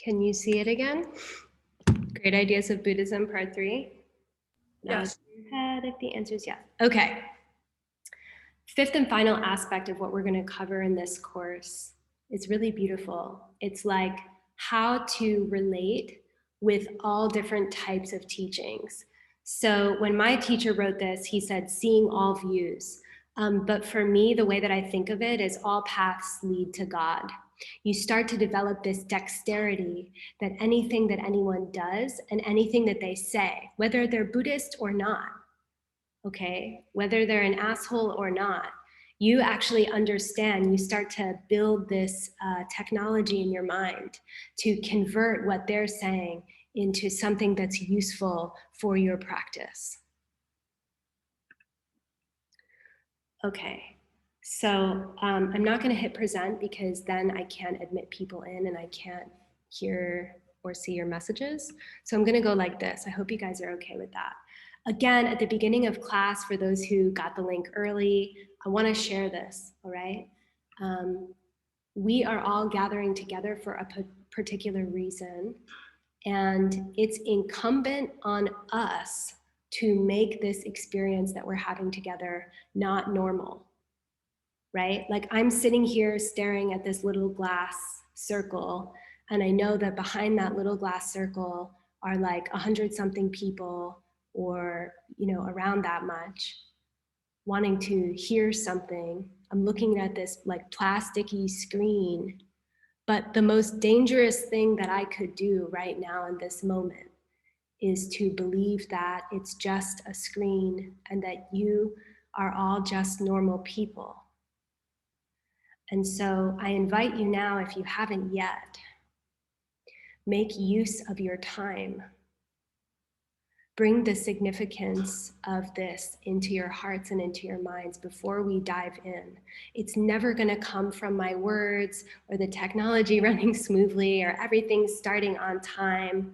Can you see it again? Great Ideas of Buddhism, Part 3. Yes. Head if the answer is yes. Okay. Fifth and final aspect of what we're going to cover in this course is really beautiful. It's like how to relate with all different types of teachings. So when my teacher wrote this, he said, seeing all views. But for me, the way that I think of it is all paths lead to God. You start to develop this dexterity that anything that anyone does and anything that they say, whether they're Buddhist or not, okay, whether they're an asshole or not, you actually understand, you start to build this technology in your mind to convert what they're saying into something that's useful for your practice. Okay, so I'm not going to hit present because then I can't admit people in and I can't hear or see your messages. So I'm going to go like this. I hope you guys are okay with that. Again, at the beginning of class, for those who got the link early, I want to share this, all right? We are all gathering together for a particular reason, and it's incumbent on us to make this experience that we're having together not normal, right? Like I'm sitting here staring at this little glass circle, and I know that behind that little glass circle are like 100-something people, or around that much, wanting to hear something. I'm looking at this like plasticky screen, but the most dangerous thing that I could do right now in this moment is to believe that it's just a screen and that you are all just normal people. And so I invite you now, if you haven't yet, make use of your time. Bring the significance of this into your hearts and into your minds before we dive in. It's never going to come from my words or the technology running smoothly or everything starting on time.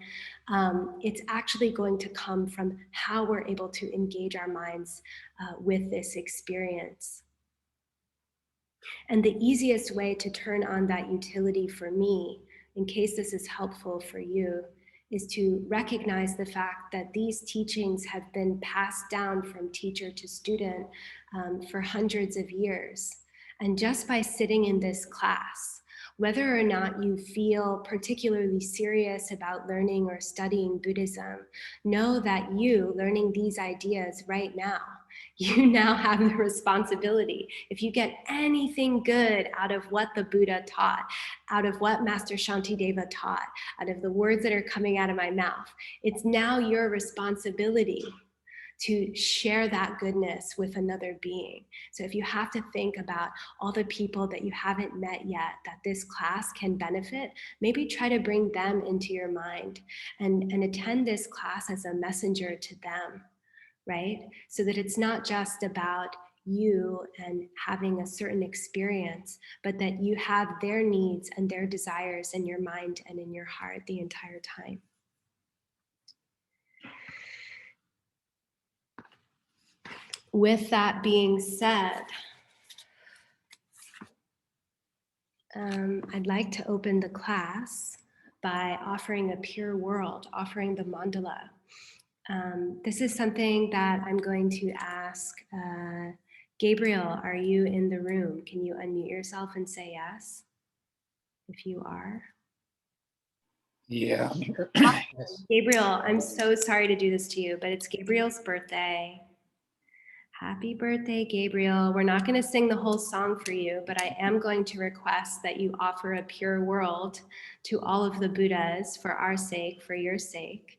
It's actually going to come from how we're able to engage our minds with this experience. And the easiest way to turn on that utility for me, in case this is helpful for you, is to recognize the fact that these teachings have been passed down from teacher to student for hundreds of years. And just by sitting in this class, whether or not you feel particularly serious about learning or studying Buddhism, know that you learning these ideas right now, you now have the responsibility. If you get anything good out of what the Buddha taught, out of what Master Shantideva taught, out of the words that are coming out of my mouth, it's now your responsibility to share that goodness with another being. So if you have to think about all the people that you haven't met yet that this class can benefit, maybe try to bring them into your mind and attend this class as a messenger to them, right? So that it's not just about you and having a certain experience, but that you have their needs and their desires in your mind and in your heart the entire time. With that being said, I'd like to open the class by offering a pure world, offering the mandala. This is something that I'm going to ask Gabriel, are you in the room? Can you unmute yourself and say yes, if you are? Yeah, I'm here. Yes. Gabriel, I'm so sorry to do this to you, but it's Gabriel's birthday. Happy birthday, Gabriel. We're not going to sing the whole song for you, but I am going to request that you offer a pure world to all of the Buddhas for our sake, for your sake.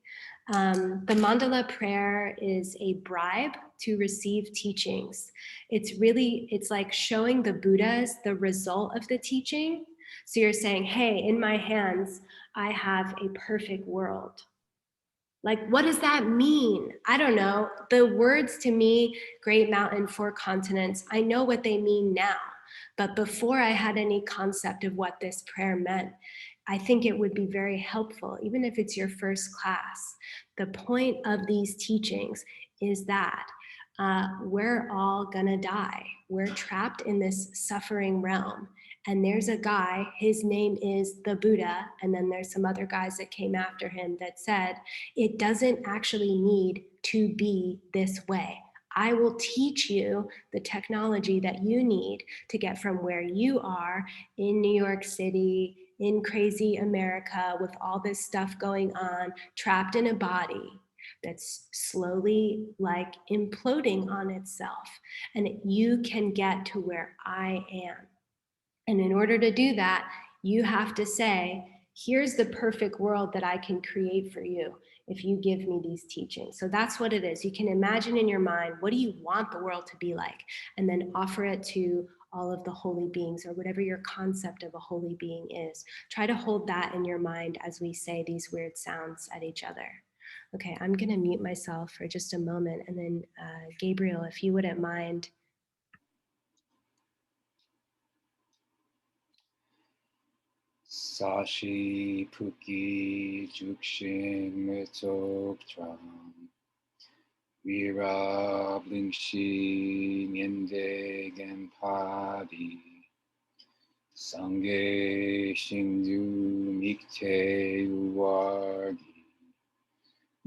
The Mandala Prayer is a bribe to receive teachings. It's like showing the Buddhas the result of the teaching. So you're saying, hey, in my hands, I have a perfect world. Like, what does that mean? I don't know. The words to me, Great Mountain, 4 continents, I know what they mean now. But before I had any concept of what this prayer meant, I think it would be very helpful, even if it's your first class. The point of these teachings is that we're all gonna die. We're trapped in this suffering realm. And there's a guy, his name is the Buddha, and then there's some other guys that came after him that said, it doesn't actually need to be this way. I will teach you the technology that you need to get from where you are in New York City, in crazy America, with all this stuff going on, trapped in a body that's slowly like imploding on itself. And you can get to where I am. And in order to do that, you have to say, here's the perfect world that I can create for you if you give me these teachings. So that's what it is. You can imagine in your mind, what do you want the world to be like? And then offer it to all of the holy beings, or whatever your concept of a holy being is. Try to hold that in your mind as we say these weird sounds at each other. Okay, I'm gonna mute myself for just a moment, and then Gabriel, if you wouldn't mind. Sashi Puki Jukshin Mitok Tram Vira Blingshi Nyende Genpadi Sange Shindu Mikte Uwargi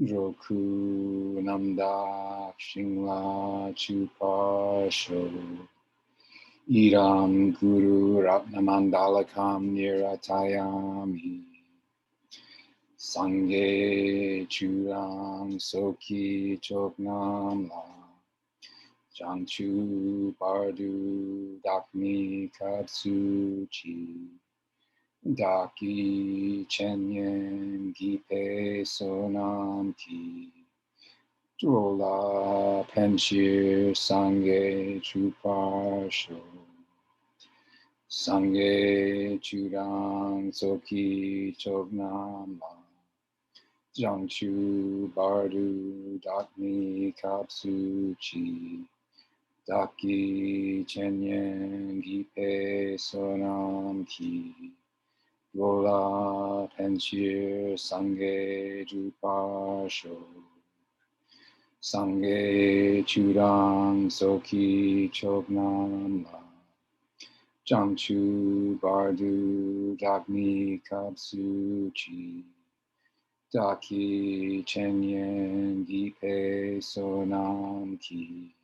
Roku Namdak Shingla Chupasho Iram Guru Ratnamandalakam Niratayami Sange Churang Soki Choknam La Jangchu Bardu Dakmi Katsuchi Daki Chenyen Gipe Sonam Ki Drola Penshir Sange Chuparsho Sange Chudang Soki Chognam La Jangchu Bardu Dakmi Kapsu Chi Daki Chenyen Gipe Sonam Ki Rola Penshir Sange Jupasho Sange Chudang Soki Chognam La Jangchu Bardu Dagni Kapsu Chi Daki Chenyen Gipe Sonam Ki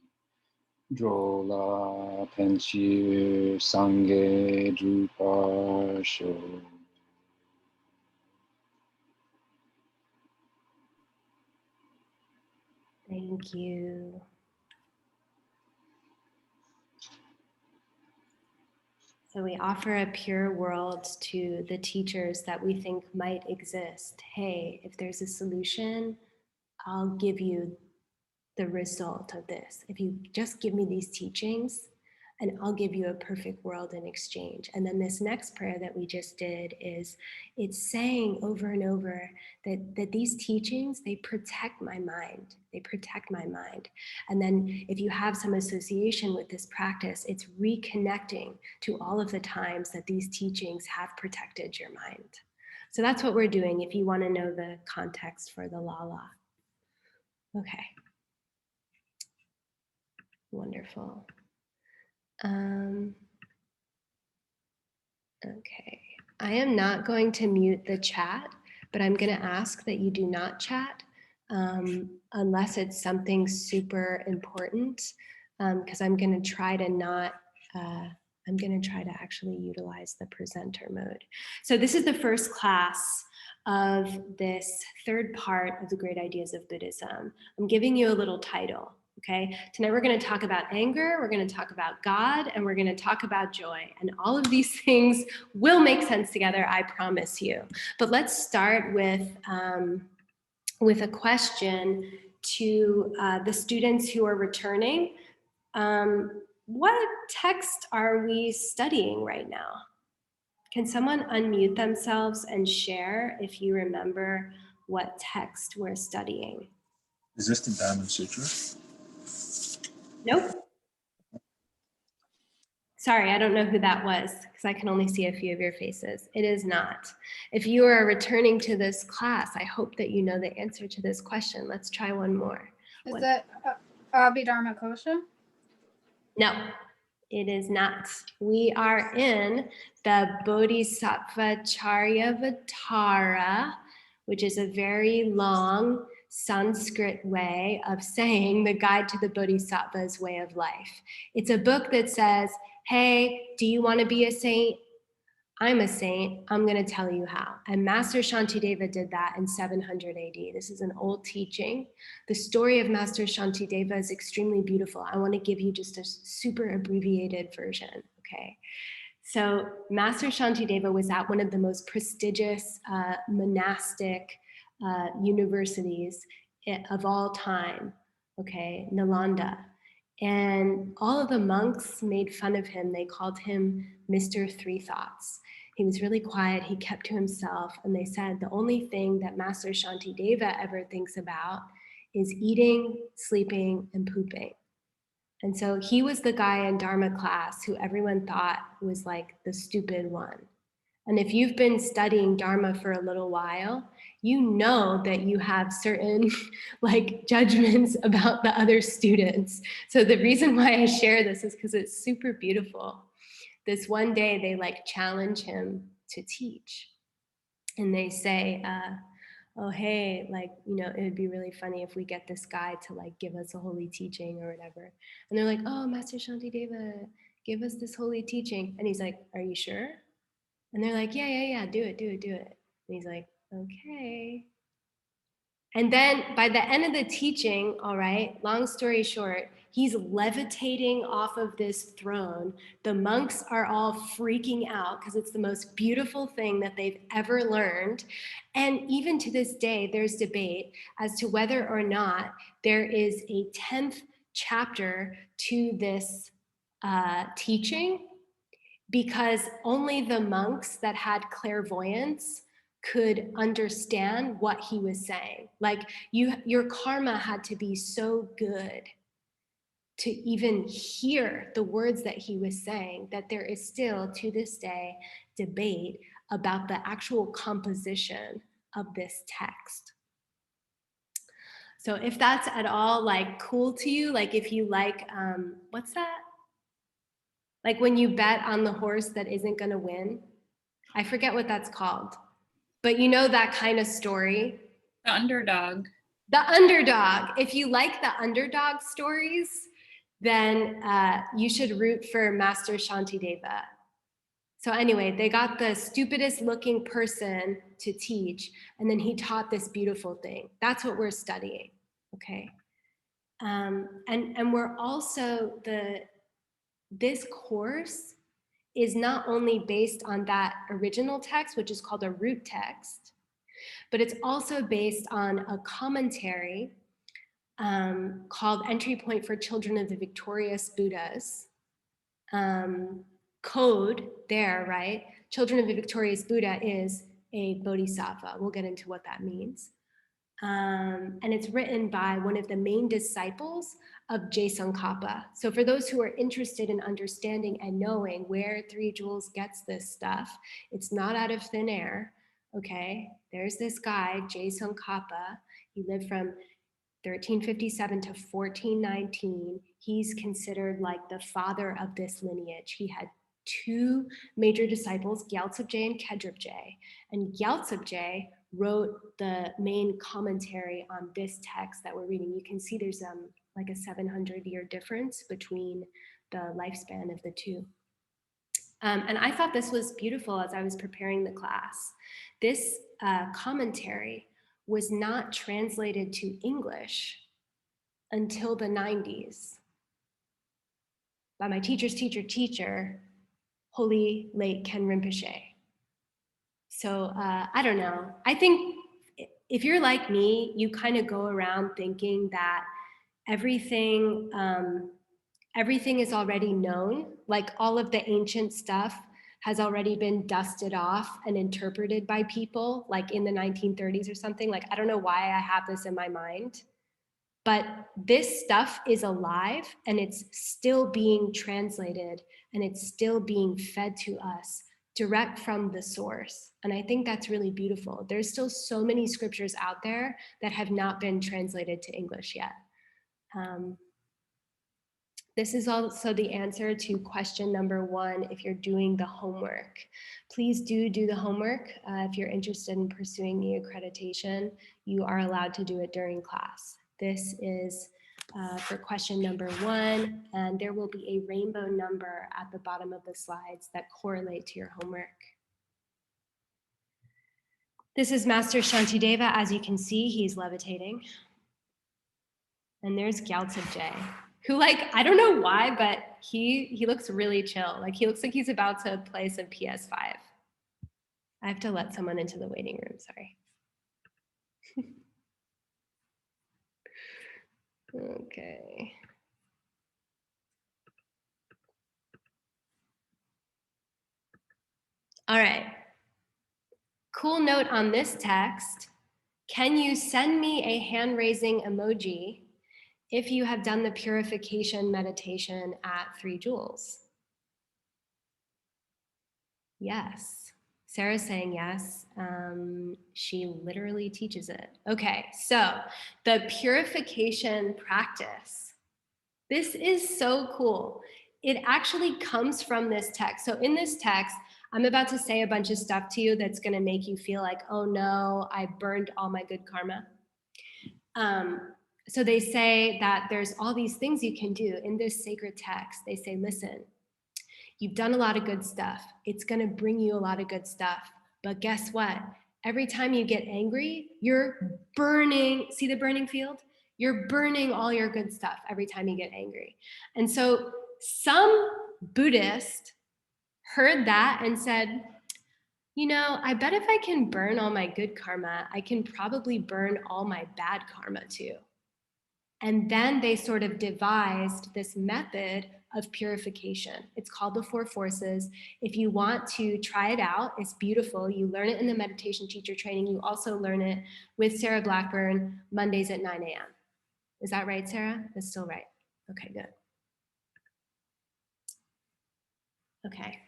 Drola Penshir Sange Drupasho. Thank you. So we offer a pure world to the teachers that we think might exist. Hey, if there's a solution, I'll give you the result of this. If you just give me these teachings, and I'll give you a perfect world in exchange. And then this next prayer that we just did is, it's saying over and over that these teachings, they protect my mind. They protect my mind. And then if you have some association with this practice, it's reconnecting to all of the times that these teachings have protected your mind. So that's what we're doing if you want to know the context for the Lala. Okay. Wonderful. Okay, I am not going to mute the chat, but I'm going to ask that you do not chat unless it's something super important, because I'm going to try to not, I'm going to try to actually utilize the presenter mode. So this is the first class of this third part of the Great Ideas of Buddhism. I'm giving you a little title. Okay, tonight we're going to talk about anger, we're going to talk about God, and we're going to talk about joy. And all of these things will make sense together, I promise you. But let's start with a question to the students who are returning. What text are we studying right now? Can someone unmute themselves and share if you remember what text we're studying? Is this the Diamond Sutra? Nope. Sorry, I don't know who that was because I can only see a few of your faces. It is not. If you are returning to this class, I hope that you know the answer to this question. Let's try one more. Is that Abhidharma Kosha? No. It is not. We are in the Bodhisattva Charyavatara, which is a very long Sanskrit way of saying the guide to the Bodhisattva's way of life. It's a book that says, hey, do you want to be a saint? I'm a saint. I'm going to tell you how. And Master Shantideva did that in 700 AD. This is an old teaching. The story of Master Shantideva is extremely beautiful. I want to give you just a super abbreviated version. Okay. So Master Shantideva was at one of the most prestigious monastic universities of all time. Okay, Nalanda. And all of the monks made fun of him. They called him Mr. Three Thoughts. He was really quiet. He kept to himself. And they said the only thing that Master Shantideva ever thinks about is eating, sleeping, and pooping. And so he was the guy in Dharma class who everyone thought was like the stupid one. And if you've been studying Dharma for a little while, you know that you have certain like judgments about the other students. So the reason why I share this is because it's super beautiful. This one day they like challenge him to teach. And they say, oh, hey, like, you know, it would be really funny if we get this guy to like give us a holy teaching or whatever. And they're like, oh, Master Shantideva, give us this holy teaching. And he's like, are you sure? And they're like, yeah, do it. And he's like, okay. And then by the end of the teaching, all right, long story short, he's levitating off of this throne. The monks are all freaking out because it's the most beautiful thing that they've ever learned. And even to this day, there's debate as to whether or not there is a 10th chapter to this teaching, because only the monks that had clairvoyance could understand what he was saying. Like your karma had to be so good to even hear the words that he was saying that there is still to this day debate about the actual composition of this text. So if that's at all like cool to you, like if you like, what's that? Like when you bet on the horse that isn't gonna win, I forget what that's called, but you know that kind of story. The underdog. The underdog. If you like the underdog stories, then you should root for Master Shantideva. So anyway, they got the stupidest looking person to teach, and then he taught this beautiful thing. That's what we're studying, okay? And we're also, this course is not only based on that original text, which is called a root text, but it's also based on a commentary called Entry Point for Children of the Victorious Buddhas. Code there, right? Children of the Victorious Buddha is a bodhisattva. We'll get into what that means. And it's written by one of the main disciples of Tsongkhapa. So for those who are interested in understanding and knowing where Three Jewels gets this stuff, it's not out of thin air, okay? There's this guy, Tsongkhapa. He lived from 1357 to 1419. He's considered like the father of this lineage. He had two major disciples, Gyaltsab-je and Khedrub-je. And Gyaltsab-je wrote the main commentary on this text that we're reading. You can see there's like a 700-year difference between the lifespan of the two. And I thought this was beautiful as I was preparing the class. This commentary was not translated to English until the 90s by my teacher's teacher, Holy Late Ken Rinpoche. So I don't know. I think if you're like me, you kind of go around thinking that everything is already known, like all of the ancient stuff has already been dusted off and interpreted by people like in the 1930s or something. Like, I don't know why I have this in my mind, but this stuff is alive and it's still being translated and it's still being fed to us direct from the source. And I think that's really beautiful. There's still so many scriptures out there that have not been translated to English yet. This is also the answer to question number 1 if you're doing the homework. Please do the homework. If you're interested in pursuing the accreditation, you are allowed to do it during class. This is for question number 1, and there will be a rainbow number at the bottom of the slides that correlate to your homework. This is Master Shantideva. As you can see, he's levitating. And there's Gyaltsen Jay, who, like, I don't know why, but he looks really chill. Like, he looks like he's about to play some PS5. I have to let someone into the waiting room, sorry. Okay. All right. Cool note on this text. Can you send me a hand-raising emoji if you have done the purification meditation at 3 joules? Yes. Sarah's saying yes. She literally teaches it. Okay, so the purification practice. This is so cool. It actually comes from this text. So in this text, I'm about to say a bunch of stuff to you that's going to make you feel like, oh no, I burned all my good karma. So they say that there's all these things you can do in this sacred text. They say, listen, you've done a lot of good stuff. It's going to bring you a lot of good stuff. But guess what? Every time you get angry, you're burning. See the burning field? You're burning all your good stuff every time you get angry. And so some Buddhist heard that and said, you know, I bet if I can burn all my good karma, I can probably burn all my bad karma too. And then they sort of devised this method of purification. It's called the 4 forces. If you want to try it out, it's beautiful. You learn it in the meditation teacher training. You also learn it with Sarah Blackburn Mondays at 9 a.m. Is that right, Sarah? That's still right. Okay, good. Okay.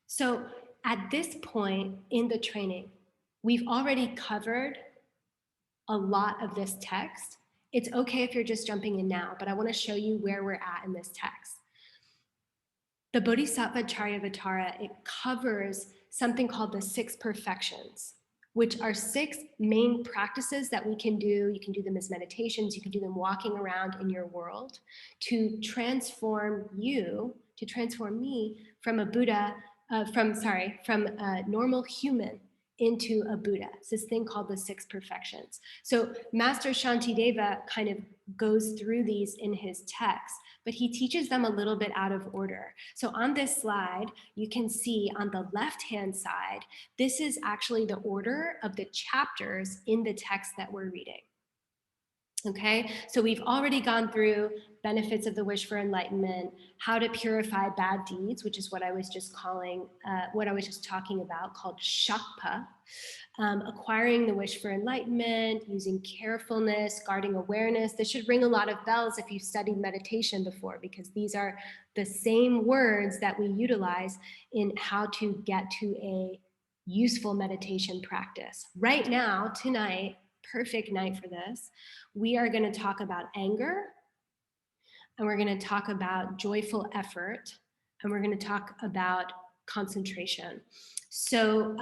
So at this point in the training, we've already covered a lot of this text. It's okay if you're just jumping in now, but I want to show you where we're at in this text. The Bodhisattva Charyavatara, it covers something called the 6 perfections, which are 6 main practices that we can do. You can do them as meditations, you can do them walking around in your world to transform you, to transform me from a Buddha, from a normal human into a Buddha. It's this thing called the 6 perfections. So Master Shantideva kind of goes through these in his text, but he teaches them a little bit out of order. So on this slide, you can see on the left-hand side, this is actually the order of the chapters in the text that we're reading. Okay, so we've already gone through benefits of the wish for enlightenment, how to purify bad deeds, which is what I was just talking about, called shakpa, acquiring the wish for enlightenment, using carefulness, guarding awareness. This should ring a lot of bells if you've studied meditation before, because these are the same words that we utilize in how to get to a useful meditation practice. Right now, tonight, perfect night for this, we are going to talk about anger, and we're going to talk about joyful effort, and we're going to talk about concentration. So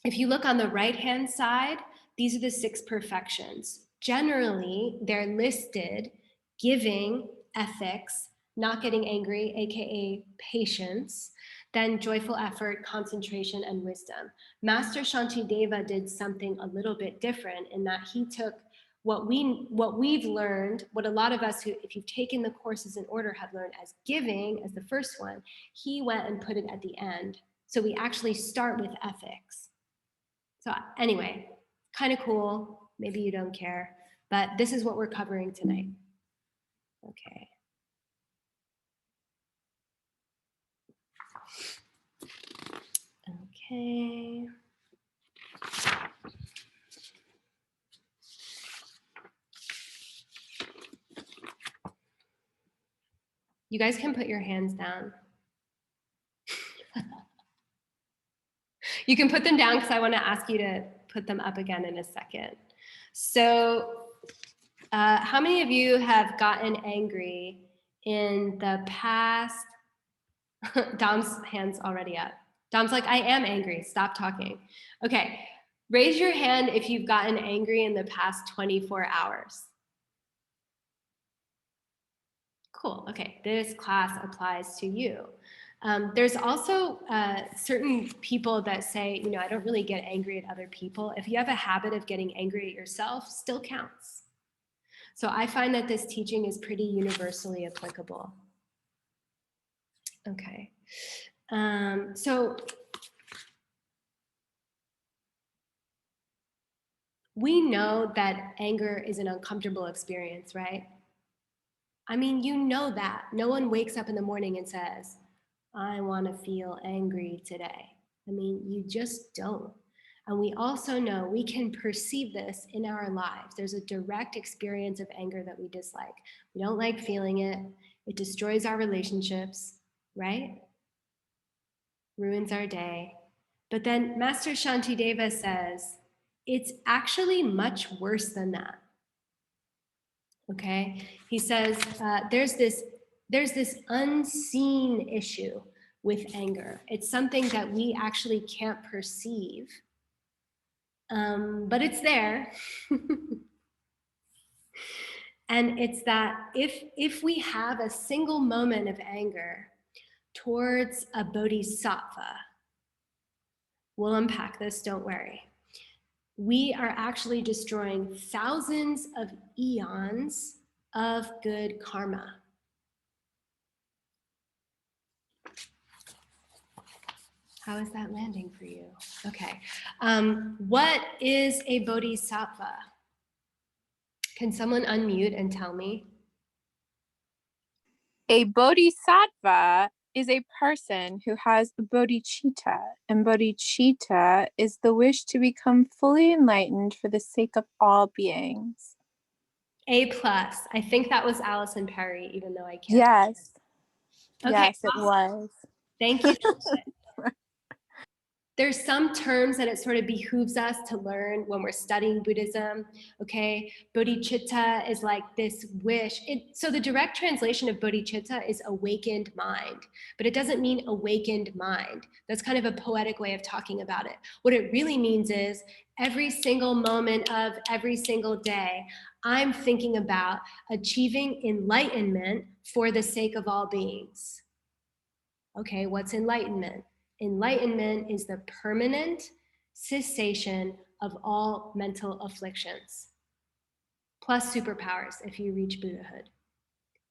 if you look on the right-hand side, these are the 6 perfections. Generally, they're listed: giving, ethics, not getting angry, aka patience, then joyful effort, concentration, and wisdom. Master Shantideva did something a little bit different in that he took what we've learned, what a lot of us who, if you've taken the courses in order, have learned as giving, as the first one, he went and put it at the end. So we actually start with ethics. So anyway, kind of cool. Maybe you don't care, but this is what we're covering tonight. Okay. Okay. You guys can put your hands down. You can put them down because I want to ask you to put them up again in a second. So How many of you have gotten angry in the past? Dom's hand's already up. Dom's like, I am angry. Stop talking. Okay. Raise your hand if you've gotten angry in the past 24 hours. Cool. Okay. This class applies to you. There's also certain people that say, you know, I don't really get angry at other people. If you have a habit of getting angry at yourself, still counts. So I find that this teaching is pretty universally applicable. Okay. So we know that anger is an uncomfortable experience, right? I mean, you know that. No one wakes up in the morning and says, I want to feel angry today. I mean, you just don't. And we also know we can perceive this in our lives. There's a direct experience of anger that we dislike. We don't like feeling it. It destroys our relationships, right? Ruins our day. But then Master Shantideva says, it's actually much worse than that. Okay, he says there's this unseen issue with anger. It's something that we actually can't perceive, but it's there. And it's that if we have a single moment of anger towards a bodhisattva, we'll unpack this, don't worry. We are actually destroying thousands of eons of good karma. How is that landing for you? Okay. What is a bodhisattva? Can someone unmute and tell me? A bodhisattva is a person who has bodhicitta, and bodhicitta is the wish to become fully enlightened for the sake of all beings. A+. I think that was Allison Perry, even though I can't. Yes. Okay, yes, it awesome. was. Thank you. There's some terms that it sort of behooves us to learn when we're studying Buddhism, okay? Bodhicitta is like this wish. So the direct translation of bodhicitta is awakened mind, but it doesn't mean awakened mind. That's kind of a poetic way of talking about it. What it really means is every single moment of every single day, I'm thinking about achieving enlightenment for the sake of all beings. Okay, what's enlightenment? Enlightenment is the permanent cessation of all mental afflictions, plus superpowers if you reach Buddhahood.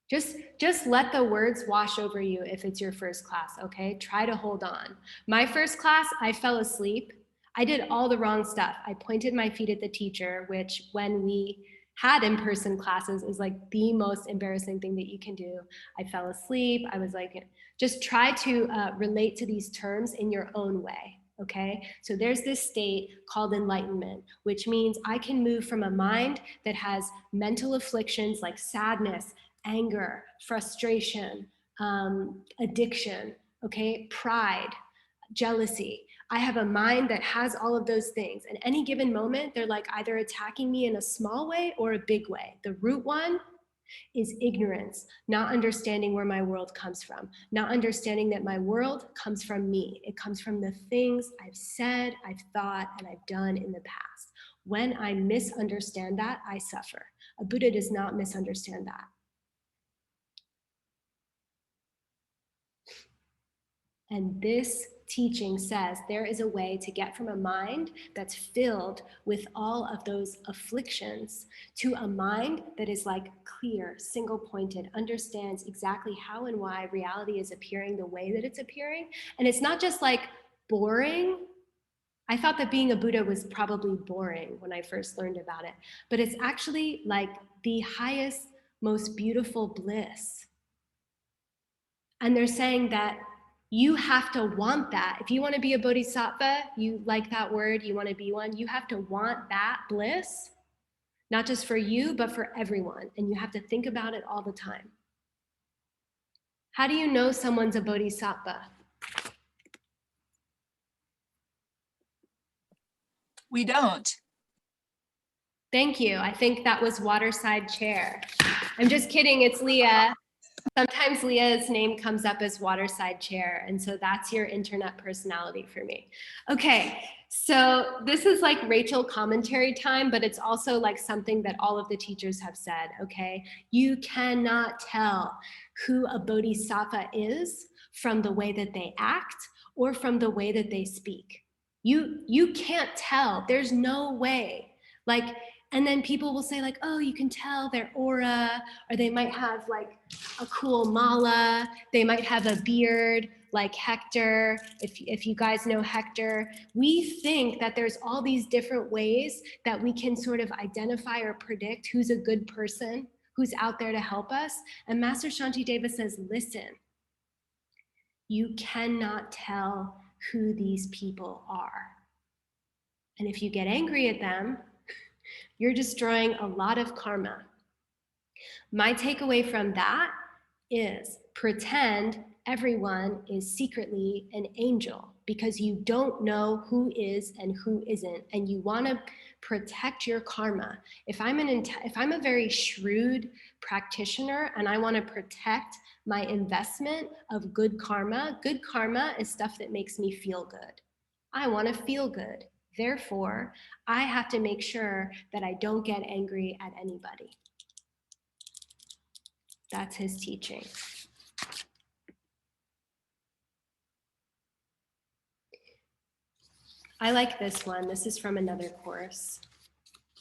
Just let the words wash over you if it's your first class, okay? Try to hold on. My first class, I fell asleep. I did all the wrong stuff. I pointed my feet at the teacher, which when we had in-person classes is like the most embarrassing thing that you can do. I fell asleep. I was like, just try to relate to these terms in your own way, okay? So there's this state called enlightenment, which means I can move from a mind that has mental afflictions like sadness, anger, frustration, addiction, okay, pride, jealousy. I have a mind that has all of those things. And any given moment, they're like either attacking me in a small way or a big way. The root one is ignorance, not understanding where my world comes from, not understanding that my world comes from me. It comes from the things I've said, I've thought, and I've done in the past. When I misunderstand that, I suffer. A Buddha does not misunderstand that. And this teaching says there is a way to get from a mind that's filled with all of those afflictions to a mind that is like clear, single-pointed, understands exactly how and why reality is appearing the way that it's appearing. And it's not just like boring. I thought that being a Buddha was probably boring when I first learned about it, but it's actually like the highest, most beautiful bliss. And they're saying that you have to want that. If you want to be a bodhisattva, you like that word, you want to be one, you have to want that bliss, not just for you, but for everyone. And you have to think about it all the time. How do you know someone's a bodhisattva? We don't. Thank you. I think that was Waterside Chair. I'm just kidding. It's Leah. Sometimes Leah's name comes up as Waterside Chair, and so that's your internet personality for me. Okay, so this is like Rachel commentary time, but it's also like something that all of the teachers have said, okay? You cannot tell who a bodhisattva is from the way that they act or from the way that they speak. You can't tell. There's no way. Like, and then people will say like, oh, you can tell their aura, or they might have like a cool mala, they might have a beard like Hector, if you guys know Hector. We think that there's all these different ways that we can sort of identify or predict who's a good person, who's out there to help us. And Master Shantideva says, listen, you cannot tell who these people are. And if you get angry at them, you're destroying a lot of karma. My takeaway from that is pretend everyone is secretly an angel, because you don't know who is and who isn't, and you want to protect your karma. If I'm a very shrewd practitioner and I want to protect my investment of good karma is stuff that makes me feel good. I want to feel good. Therefore, I have to make sure that I don't get angry at anybody. That's his teaching. I like this one. This is from another course,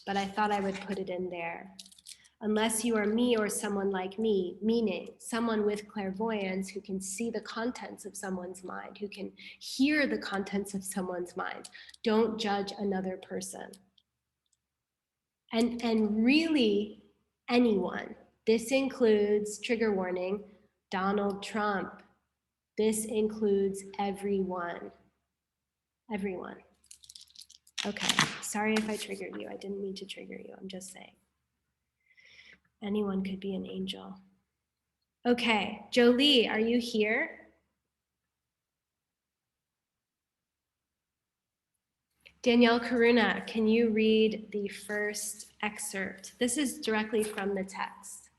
but I thought I would put it in there. Unless you are me or someone like me, meaning someone with clairvoyance who can see the contents of someone's mind, who can hear the contents of someone's mind, don't judge another person. And really anyone. This includes, trigger warning, Donald Trump. This includes everyone. Everyone. Okay, sorry if I triggered you. I didn't mean to trigger you. I'm just saying. Anyone could be an angel. Okay, Jolie, are you here? Danielle Karuna, can you read the first excerpt? This is directly from the text.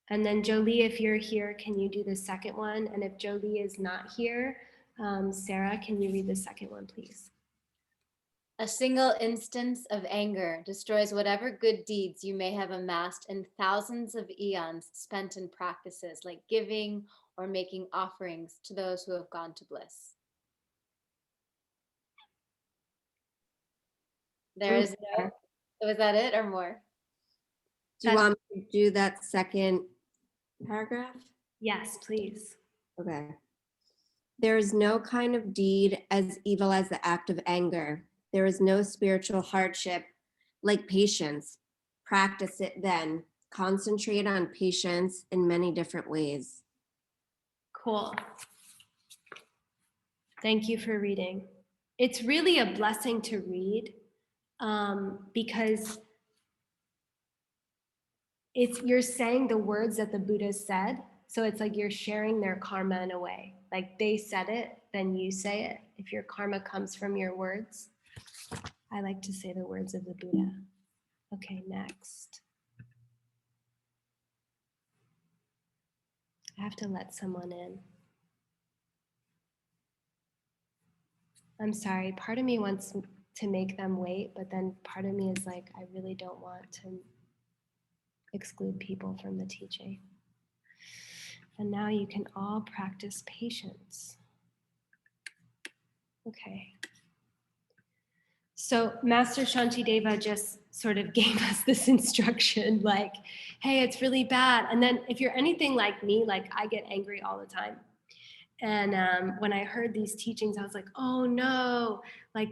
And then Jolie, if you're here, can you do the second one? And if Jolie is not here, Sarah, can you read the second one, please? A single instance of anger destroys whatever good deeds you may have amassed in thousands of eons spent in practices like giving or making offerings to those who have gone to bliss. There is no, was that it or more? Do you want me to do that second paragraph? Yes, please. Okay. There is no kind of deed as evil as the act of anger. There is no spiritual hardship like patience. Practice it then. Concentrate on patience in many different ways. Cool. Thank you for reading. It's really a blessing to read because you're saying the words that the Buddha said. So it's like you're sharing their karma in a way. Like they said it, then you say it. If your karma comes from your words. I like to say the words of the Buddha. Okay, next. I have to let someone in. I'm sorry, part of me wants to make them wait, but then part of me is like, I really don't want to exclude people from the teaching. And now you can all practice patience. Okay. So Master Shantideva just sort of gave us this instruction like, hey, it's really bad. And then if you're anything like me, like I get angry all the time. And when I heard these teachings, I was like, oh no, like,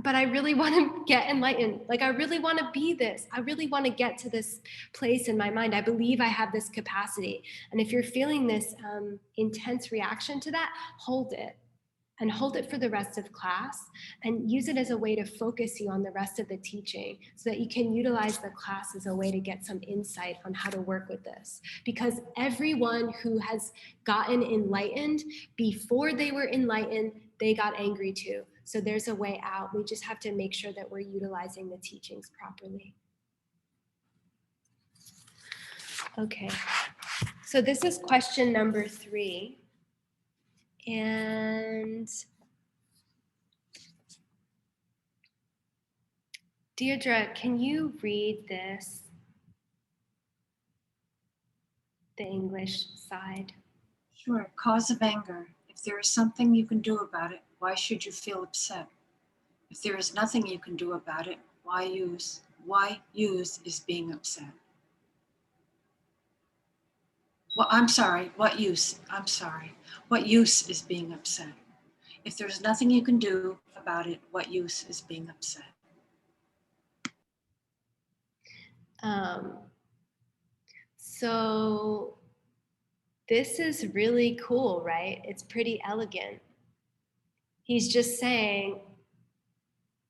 but I really want to get enlightened. Like, I really want to be this. I really want to get to this place in my mind. I believe I have this capacity. And if you're feeling this intense reaction to that, hold it. And hold it for the rest of class and use it as a way to focus you on the rest of the teaching so that you can utilize the class as a way to get some insight on how to work with this. Because everyone who has gotten enlightened, before they were enlightened, they got angry too. So there's a way out. We just have to make sure that we're utilizing the teachings properly. Okay, so this is question number 3. And Deirdre, can you read this? The English side. Sure. Cause of anger. If there is something you can do about it, why should you feel upset? If there is nothing you can do about it, why use is being upset? Well, I'm sorry, what use? I'm sorry. What use is being upset? If there's nothing you can do about it, what use is being upset? So this is really cool, right? It's pretty elegant. He's just saying,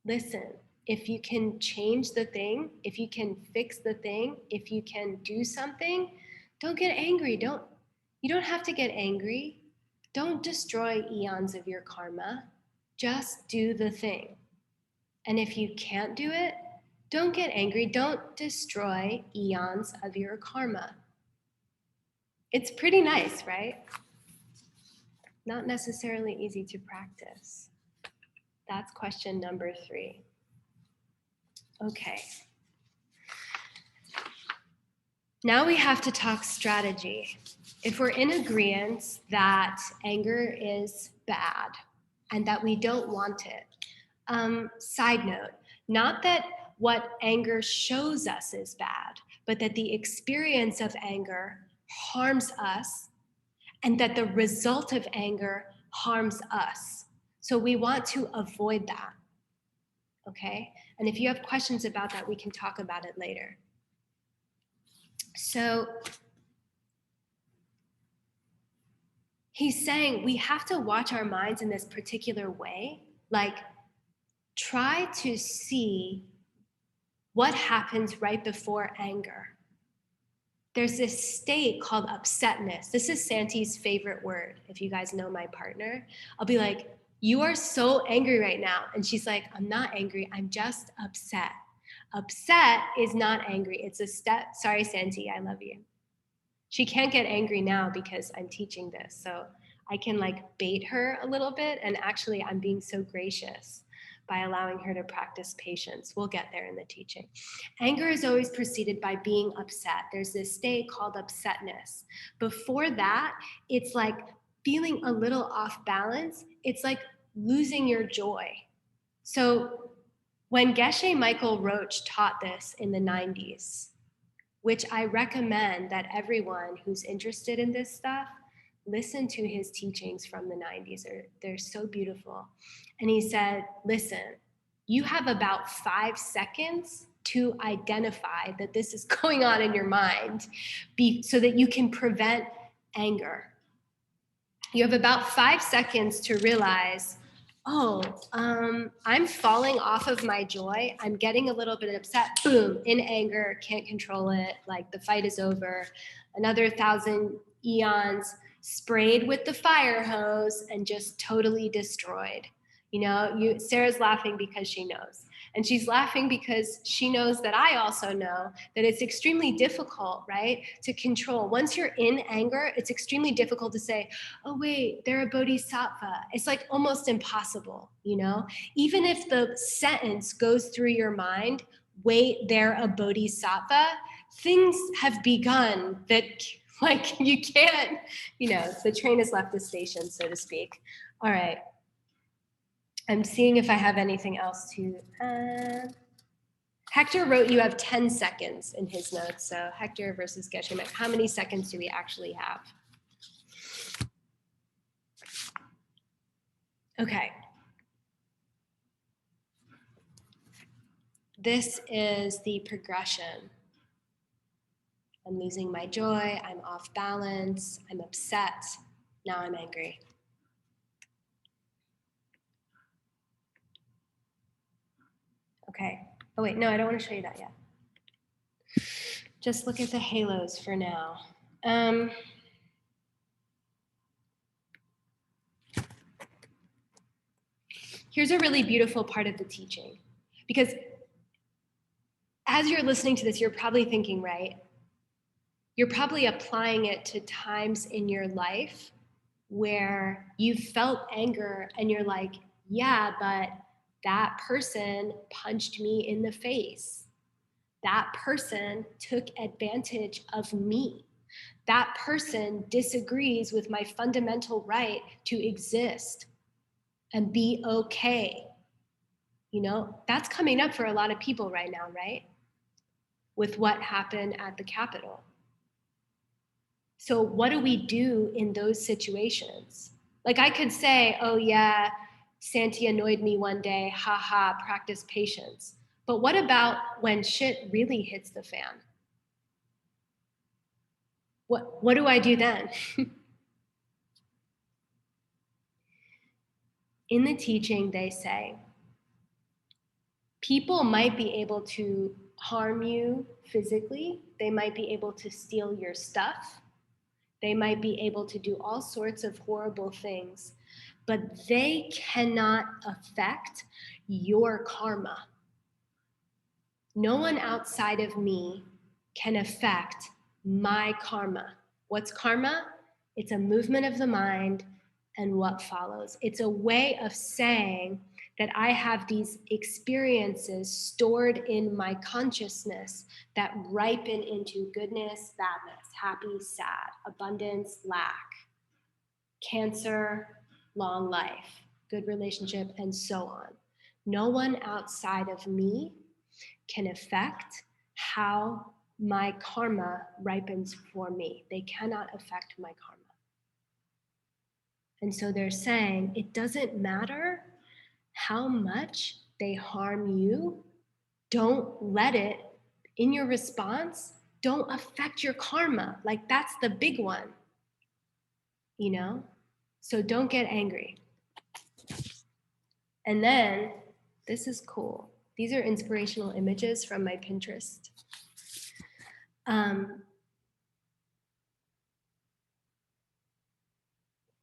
listen, if you can change the thing, if you can fix the thing, if you can do something, don't get angry. You don't have to get angry. Don't destroy eons of your karma. Just do the thing. And if you can't do it, don't get angry. Don't destroy eons of your karma. It's pretty nice, right? Not necessarily easy to practice. That's question number 3. Okay. Now we have to talk strategy. If we're in agreement that anger is bad and that we don't want it, side note, not that what anger shows us is bad, but that the experience of anger harms us and that the result of anger harms us. So we want to avoid that, okay? And if you have questions about that, we can talk about it later. So he's saying we have to watch our minds in this particular way, like try to see what happens right before anger. There's this state called upsetness. This is Santi's favorite word. If you guys know my partner, I'll be like, you are so angry right now. And she's like, I'm not angry, I'm just upset. Upset is not angry. It's a step. Sorry, Santi, I love you. She can't get angry now because I'm teaching this. So I can like bait her a little bit. And actually I'm being so gracious by allowing her to practice patience. We'll get there in the teaching. Anger is always preceded by being upset. There's this state called upsetness. Before that, it's like feeling a little off balance. It's like losing your joy. So when Geshe Michael Roach taught this in the 90s, which I recommend that everyone who's interested in this stuff listen to his teachings from the 90s. They're so beautiful. And he said, listen, you have about 5 seconds to identify that this is going on in your mind so that you can prevent anger. You have about 5 seconds to realize, oh, I'm falling off of my joy. I'm getting a little bit upset. Boom, in anger, can't control it. Like the fight is over. Another 1,000 eons sprayed with the fire hose and just totally destroyed. You know, Sarah's laughing because she knows. And she's laughing because she knows that I also know that it's extremely difficult, right, to control. Once you're in anger, it's extremely difficult to say, oh, wait, they're a bodhisattva. It's like almost impossible, you know? Even if the sentence goes through your mind, wait, they're a bodhisattva, things have begun that like you can't, you know, the train has left the station, so to speak. All right. I'm seeing if I have anything else to add. Hector wrote you have 10 seconds in his notes. So Hector versus Geshe Michael, how many seconds do we actually have? Okay. This is the progression. I'm losing my joy, I'm off balance, I'm upset, now I'm angry. Okay. Oh wait, no, I don't want to show you that yet. Just look at the halos for now. here's a really beautiful part of the teaching, because as you're listening to this, you're probably thinking, right? You're probably applying it to times in your life where you felt anger and you're like, yeah, but that person punched me in the face. That person took advantage of me. That person disagrees with my fundamental right to exist and be okay. You know, that's coming up for a lot of people right now, right? With what happened at the Capitol. So what do we do in those situations? Like I could say, oh yeah, Santi annoyed me one day, haha, practice patience. But what about when shit really hits the fan? What do I do then? In the teaching, they say, people might be able to harm you physically. They might be able to steal your stuff. They might be able to do all sorts of horrible things, but they cannot affect your karma. No one outside of me can affect my karma. What's karma? It's a movement of the mind and what follows. It's a way of saying that I have these experiences stored in my consciousness that ripen into goodness, badness, happy, sad, abundance, lack, cancer, long life, good relationship, and so on. No one outside of me can affect how my karma ripens for me. They cannot affect my karma. And so they're saying it doesn't matter how much they harm you, don't let it, in your response, don't affect your karma. Like that's the big one, you know? So don't get angry. And then, this is cool. These are inspirational images from my Pinterest.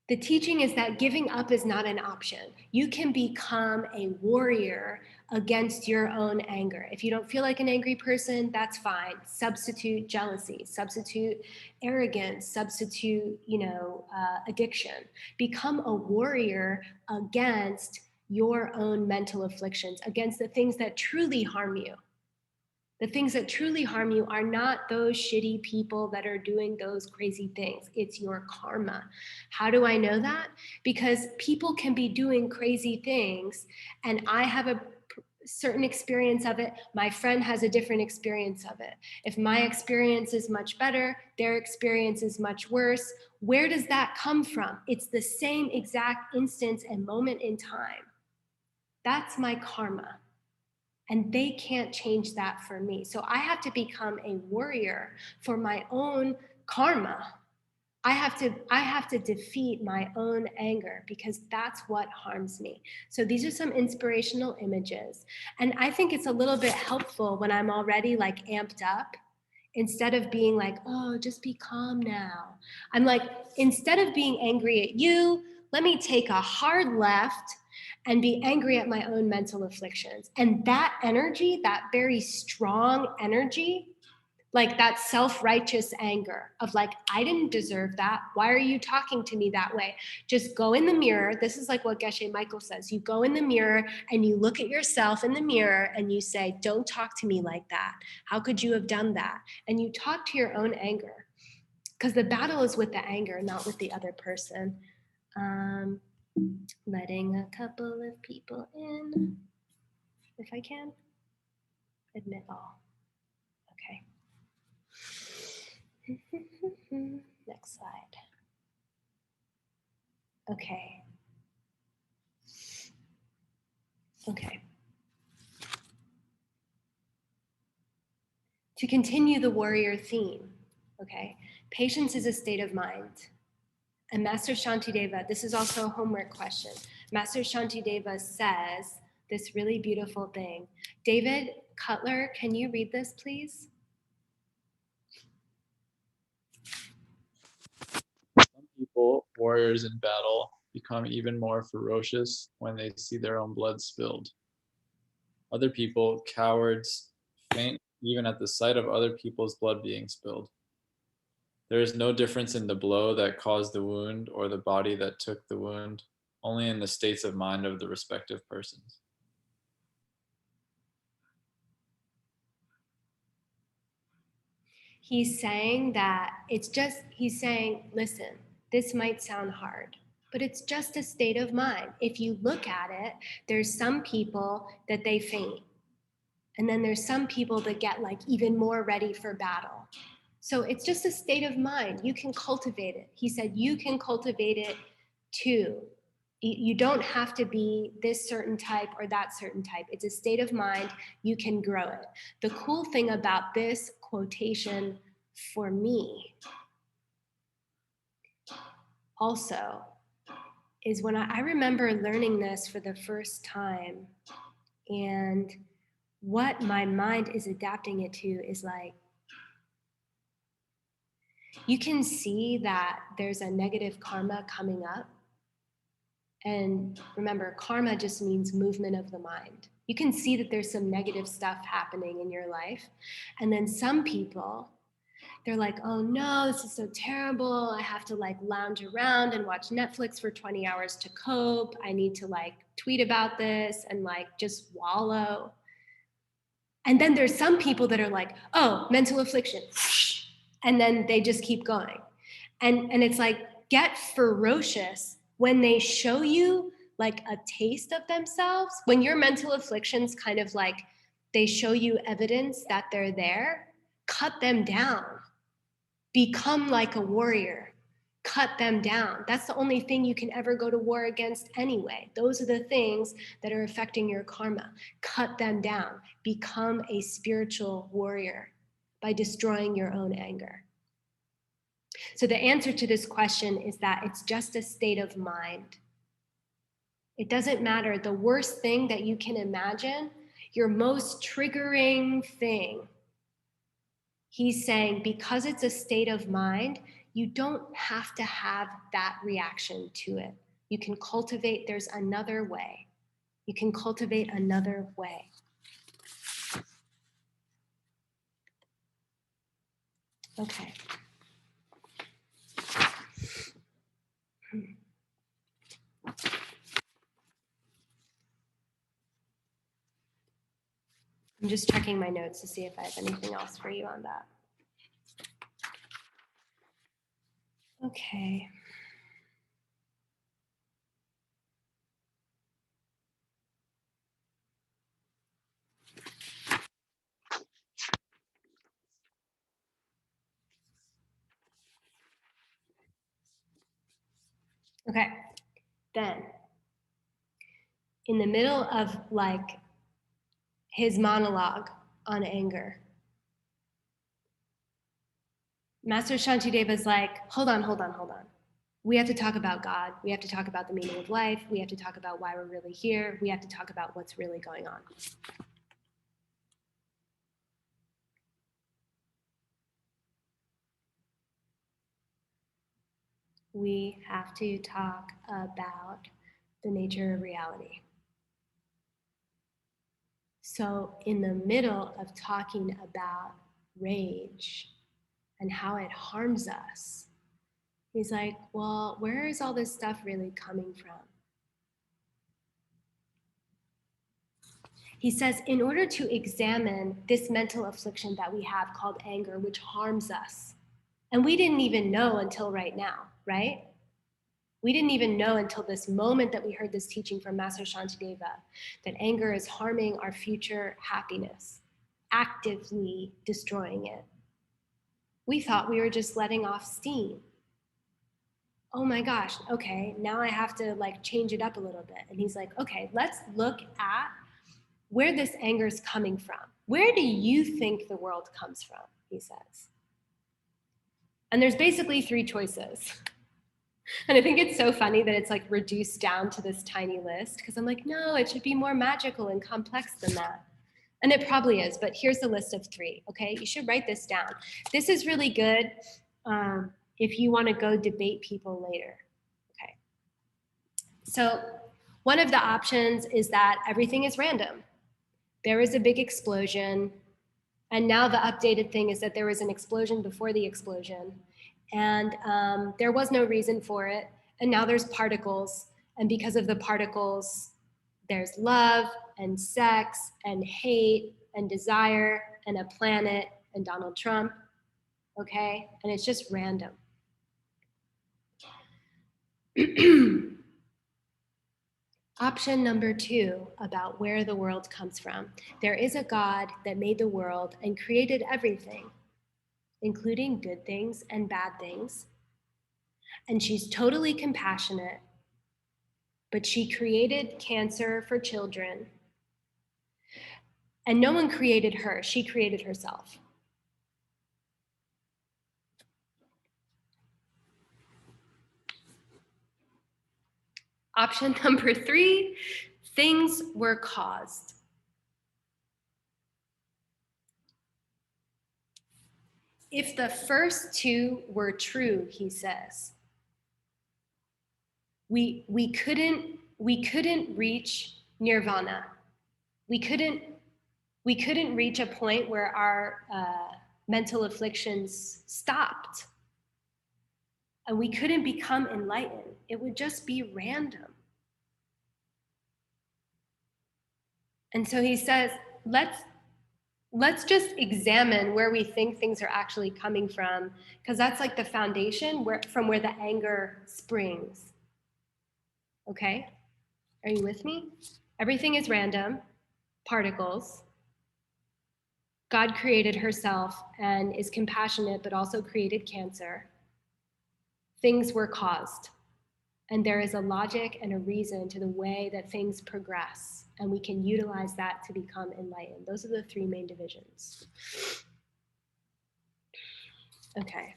The teaching is that giving up is not an option. You can become a warrior against your own anger. If you don't feel like an angry person, that's fine. Substitute jealousy, substitute arrogance, substitute, addiction. Become a warrior against your own mental afflictions, against the things that truly harm you. The things that truly harm you are not those shitty people that are doing those crazy things. It's your karma. How do I know that? Because people can be doing crazy things and I have a certain experience of it. My friend has a different experience of it. If my experience is much better, their experience is much worse. Where does that come from? It's the same exact instance and moment in time. That's my karma. And they can't change that for me. So I have to become a warrior for my own karma. I have to defeat my own anger because that's what harms me. So these are some inspirational images. And I think it's a little bit helpful when I'm already like amped up. Instead of being like, oh, just be calm now. I'm like, instead of being angry at you, let me take a hard left and be angry at my own mental afflictions. And that energy, that very strong energy, like that self-righteous anger of like, I didn't deserve that. Why are you talking to me that way? Just go in the mirror. This is like what Geshe Michael says. You go in the mirror and you look at yourself in the mirror and you say, don't talk to me like that. How could you have done that? And you talk to your own anger because the battle is with the anger, not with the other person. Letting a couple of people in, if I can. Admit all. Okay. Next slide. Okay. Okay. To continue the warrior theme, okay, patience is a state of mind. And Master Shantideva, this is also a homework question. Master Shantideva says this really beautiful thing. David Cutler, can you read this, please? Some people, warriors in battle, become even more ferocious when they see their own blood spilled. Other people, cowards, faint even at the sight of other people's blood being spilled. There is no difference in the blow that caused the wound or the body that took the wound, only in the states of mind of the respective persons. He's saying that he's saying, listen, this might sound hard, but it's just a state of mind. If you look at it, there's some people that they faint. And then there's some people that get like even more ready for battle. So it's just a state of mind. You can cultivate it. He said, you can cultivate it too. You don't have to be this certain type or that certain type. It's a state of mind. You can grow it. The cool thing about this quotation for me also is when I remember learning this for the first time, and what my mind is adapting it to is like, you can see that there's a negative karma coming up. And remember, karma just means movement of the mind. You can see that there's some negative stuff happening in your life. And then some people, they're like, oh no, this is so terrible. I have to like lounge around and watch Netflix for 20 hours to cope. I need to like tweet about this and like just wallow. And then there's some people that are like, oh, mental affliction. And then they just keep going. And it's like, get ferocious when they show you like a taste of themselves. When your mental afflictions kind of like, they show you evidence that they're there, cut them down. Become like a warrior. Cut them down. That's the only thing you can ever go to war against anyway. Those are the things that are affecting your karma. Cut them down. Become a spiritual warrior by destroying your own anger. So the answer to this question is that it's just a state of mind. It doesn't matter. The worst thing that you can imagine, your most triggering thing, he's saying because it's a state of mind, you don't have to have that reaction to it. You can cultivate, there's another way. You can cultivate another way. Okay. I'm just checking my notes to see if I have anything else for you on that. Okay. Okay, then in the middle of like his monologue on anger, Master Shantideva is like, hold on. We have to talk about God. We have to talk about the meaning of life. We have to talk about why we're really here. We have to talk about what's really going on. We have to talk about the nature of reality. So in the middle of talking about rage and how it harms us, he's like, well, where is all this stuff really coming from? He says, in order to examine this mental affliction that we have called anger, which harms us, and we didn't even know until right now, right? We didn't even know until this moment that we heard this teaching from Master Shantideva that anger is harming our future happiness, actively destroying it. We thought we were just letting off steam. Oh my gosh, okay, now I have to like change it up a little bit. And he's like, okay, let's look at where this anger is coming from. Where do you think the world comes from, he says. And there's basically three choices. And I think it's so funny that it's like reduced down to this tiny list, because I'm like, no, it should be more magical and complex than that. And it probably is, but here's the list of three, okay? You should write this down. This is really good if you want to go debate people later, okay? So one of the options is that everything is random. There is a big explosion, and now the updated thing is that there was an explosion before the explosion, and there was no reason for it, and now there's particles, and because of the particles, there's love and sex and hate and desire and a planet and Donald Trump, okay? And it's just random. Option number 2 about where the world comes from. There is a God that made the world and created everything, including good things and bad things. And she's totally compassionate, but she created cancer for children. And no one created her, she created herself. Option number 3, things were caused. If the first 2 were true, he says, we couldn't reach nirvana. We couldn't reach a point where our mental afflictions stopped. And we couldn't become enlightened. It would just be random. And so he says, let's just examine where we think things are actually coming from, because that's like the foundation from where the anger springs. Okay? Are you with me? Everything is random, particles. God created herself and is compassionate, but also created cancer. Things were caused. And there is a logic and a reason to the way that things progress. And we can utilize that to become enlightened. Those are the 3 main divisions. Okay.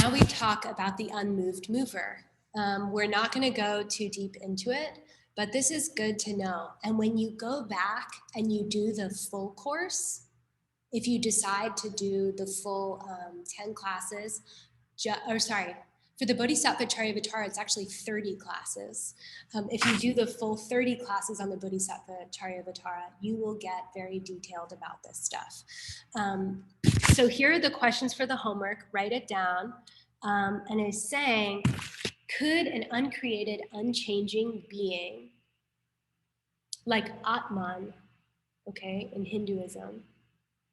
Now we talk about the unmoved mover. We're not going to go too deep into it, but this is good to know. And when you go back and you do the full course, if you decide to do the full 10 classes, for the Bodhisattva Charyavatara, it's actually 30 classes. If you do the full 30 classes on the Bodhisattva Charyavatara, you will get very detailed about this stuff. So here are the questions for the homework. Write it down. And it's saying, could an uncreated, unchanging being, like Atman, okay, in Hinduism,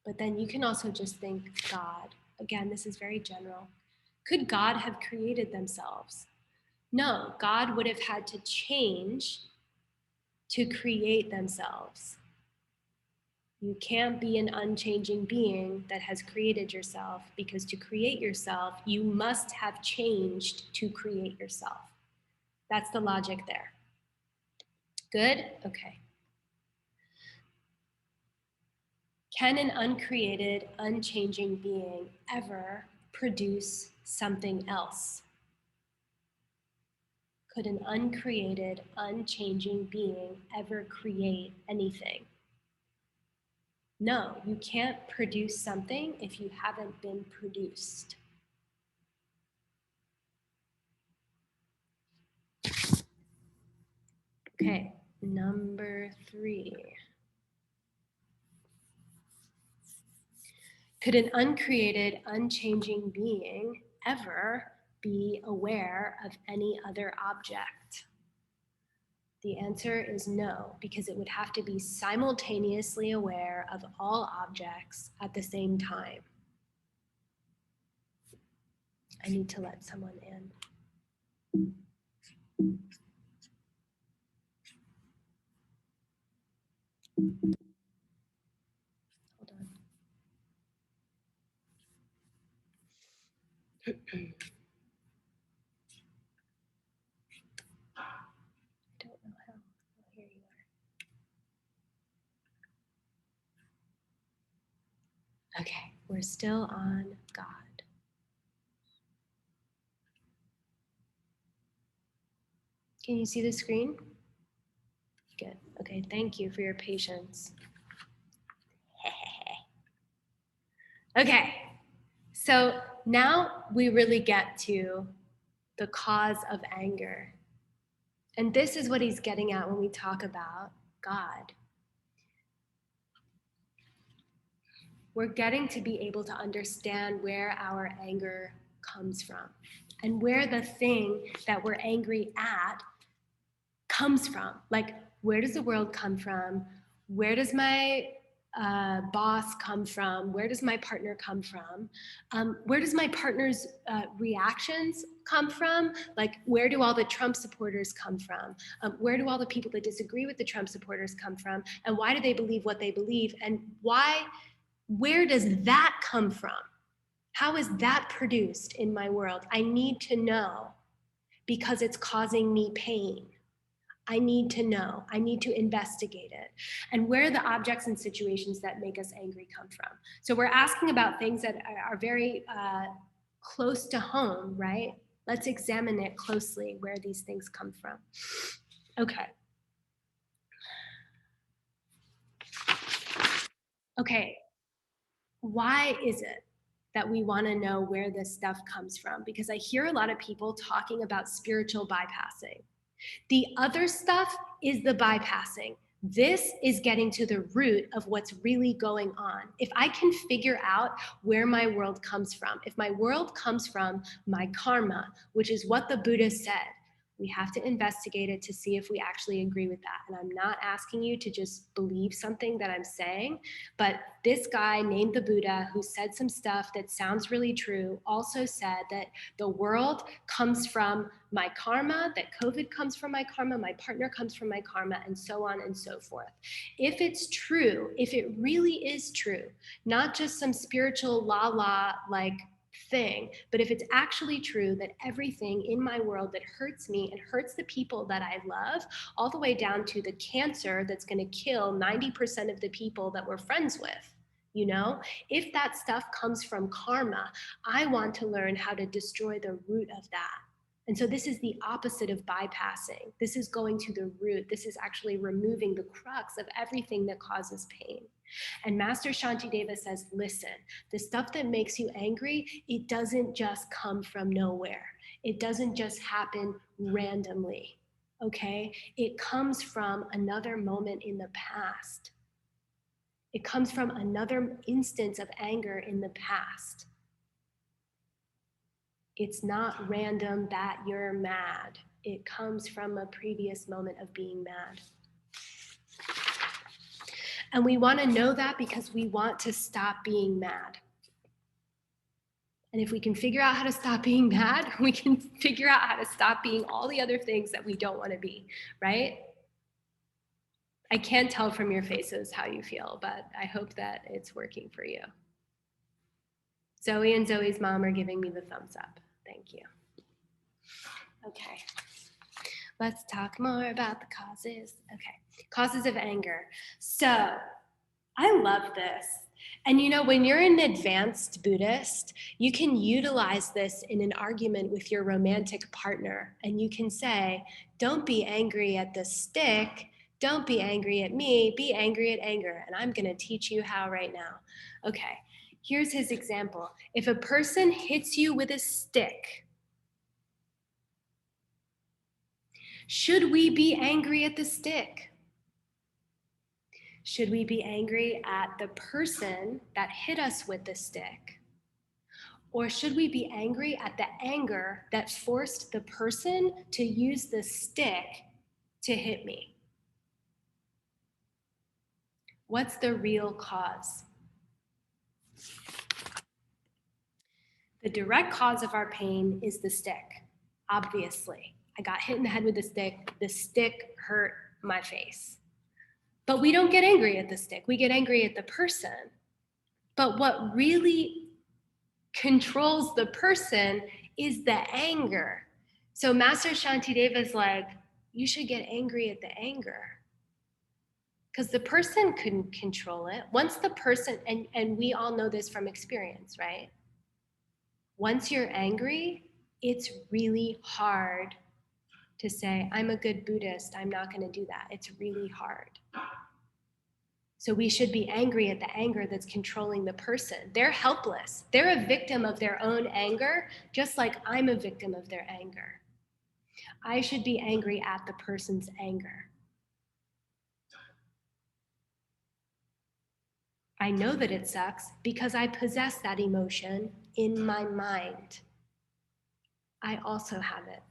but then you can also just think God. Again, this is very general. Could God have created themselves? No, God would have had to change to create themselves. You can't be an unchanging being that has created yourself, because to create yourself, you must have changed to create yourself. That's the logic there. Good? Okay. Can an uncreated, unchanging being ever produce something else? Could an uncreated, unchanging being ever create anything? No, you can't produce something if you haven't been produced. Okay, number 3. Could an uncreated, unchanging being ever be aware of any other object? The answer is no, because it would have to be simultaneously aware of all objects at the same time. I need to let someone in. Hold on. I don't know how. Oh, here you are. Okay, we're still on God. Can you see the screen? Good. Okay, thank you for your patience. Okay, so now we really get to the cause of anger. And this is what he's getting at when we talk about God. We're getting to be able to understand where our anger comes from and where the thing that we're angry at comes from. Like, where does the world come from? Where does my boss come from? Where does my partner come from? Where does my partner's reactions come from? Like, where do all the Trump supporters come from? Where do all the people that disagree with the Trump supporters come from? And why do they believe what they believe? And where does that come from? How is that produced in my world? I need to know because it's causing me pain. I need to know. I need to investigate it. And where the objects and situations that make us angry come from. So we're asking about things that are very close to home, right? Let's examine it closely, where these things come from. Okay. Okay. Why is it that we want to know where this stuff comes from? Because I hear a lot of people talking about spiritual bypassing. The other stuff is the bypassing. This is getting to the root of what's really going on. If I can figure out where my world comes from, if my world comes from my karma, which is what the Buddha said, we have to investigate it to see if we actually agree with that. And I'm not asking you to just believe something that I'm saying, but this guy named the Buddha, who said some stuff that sounds really true, also said that the world comes from my karma, that COVID comes from my karma, my partner comes from my karma, and so on and so forth. If it's true, if it really is true, not just some spiritual la-la like thing, but if it's actually true that everything in my world that hurts me and hurts the people that I love, all the way down to the cancer that's going to kill 90% of the people that we're friends with, you know, if that stuff comes from karma, I want to learn how to destroy the root of that. And so this is the opposite of bypassing. This is going to the root. This is actually removing the crux of everything that causes pain. And Master Shantideva says, listen, the stuff that makes you angry, it doesn't just come from nowhere. It doesn't just happen randomly, okay? It comes from another moment in the past. It comes from another instance of anger in the past. It's not random that you're mad. It comes from a previous moment of being mad. And we want to know that because we want to stop being mad. And if we can figure out how to stop being mad, we can figure out how to stop being all the other things that we don't want to be, right? I can't tell from your faces how you feel, but I hope that it's working for you. Zoe and Zoe's mom are giving me the thumbs up. Thank you. Okay. Let's talk more about the causes. Okay. Causes of anger. So I love this. And you know, when you're an advanced Buddhist, you can utilize this in an argument with your romantic partner. And you can say, don't be angry at the stick. Don't be angry at me. Be angry at anger. And I'm going to teach you how right now. Okay. Here's his example. If a person hits you with a stick, should we be angry at the stick? Should we be angry at the person that hit us with the stick? Or should we be angry at the anger that forced the person to use the stick to hit me? What's the real cause? The direct cause of our pain is the stick, obviously. I got hit in the head with the stick hurt my face. But we don't get angry at the stick, we get angry at the person. But what really controls the person is the anger. So Master Shantideva is like, you should get angry at the anger. Because the person couldn't control it. Once the person, and we all know this from experience, right? Once you're angry, it's really hard to say, I'm a good Buddhist, I'm not going to do that. It's really hard. So we should be angry at the anger that's controlling the person. They're helpless. They're a victim of their own anger, just like I'm a victim of their anger. I should be angry at the person's anger. I know that it sucks because I possess that emotion in my mind. I also have it.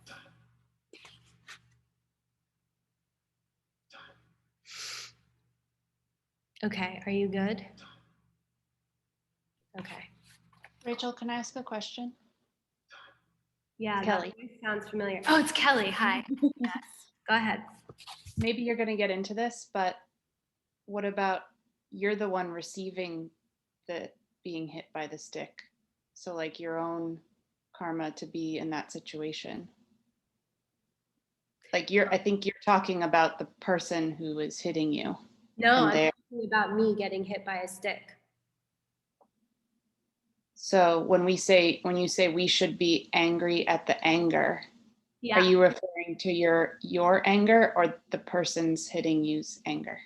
Okay, are you good? Okay. Rachel, can I ask a question? Yeah, Kelly. that voice sounds familiar. Oh, it's Kelly. Hi. Yes. Go ahead. Maybe you're going to get into this, but what about you're the one receiving the being hit by the stick? So like your own karma to be in that situation. Like I think you're talking about the person who is hitting you. No, And I'm they're- talking about me getting hit by a stick. So when you say we should be angry at the anger, Yeah. are you referring to your anger or the person's hitting you's anger?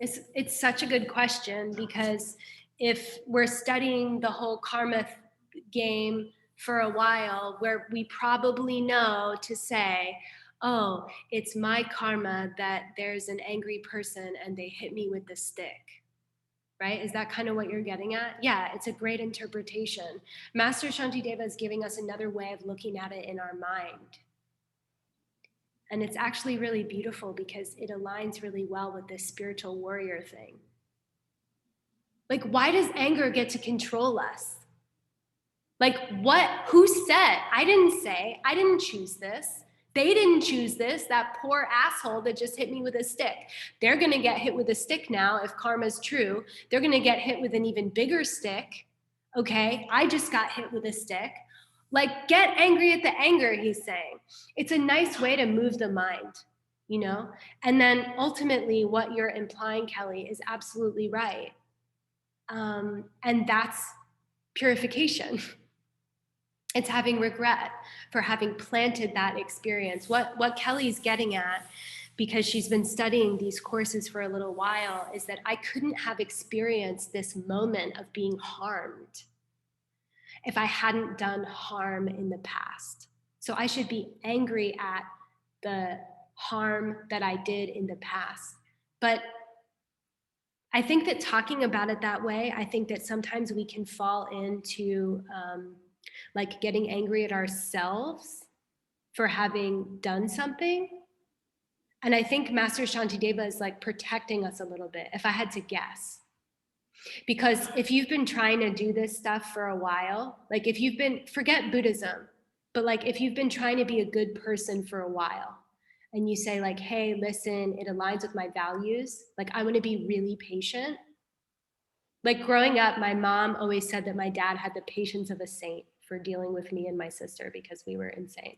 It's such a good question, because if we're studying the whole karma game for a while, where we probably know to say, oh, it's my karma that there's an angry person and they hit me with the stick. Right? Is that kind of what you're getting at? Yeah, it's a great interpretation. Master Shantideva is giving us another way of looking at it in our mind. And it's actually really beautiful because it aligns really well with this spiritual warrior thing. Like, why does anger get to control us? Like, what? Who said? I didn't say. I didn't choose this. They didn't choose this, that poor asshole that just hit me with a stick. They're going to get hit with a stick now if karma's true. They're going to get hit with an even bigger stick. Okay, I just got hit with a stick. Like, get angry at the anger, he's saying. It's a nice way to move the mind, you know? And then ultimately what you're implying, Kelly, is absolutely right. And that's purification. It's having regret for having planted that experience. What Kelly's getting at, because she's been studying these courses for a little while, is that I couldn't have experienced this moment of being harmed if I hadn't done harm in the past. So I should be angry at the harm that I did in the past. But I think that talking about it that way, I think that sometimes we can fall into like getting angry at ourselves for having done something. And I think Master Shantideva is like protecting us a little bit, if I had to guess. Because if you've been trying to do this stuff for a while, like if you've been, forget Buddhism, but like if you've been trying to be a good person for a while, and you say like, hey, listen, it aligns with my values, like I want to be really patient. Like growing up, my mom always said that my dad had the patience of a saint for dealing with me and my sister because we were insane.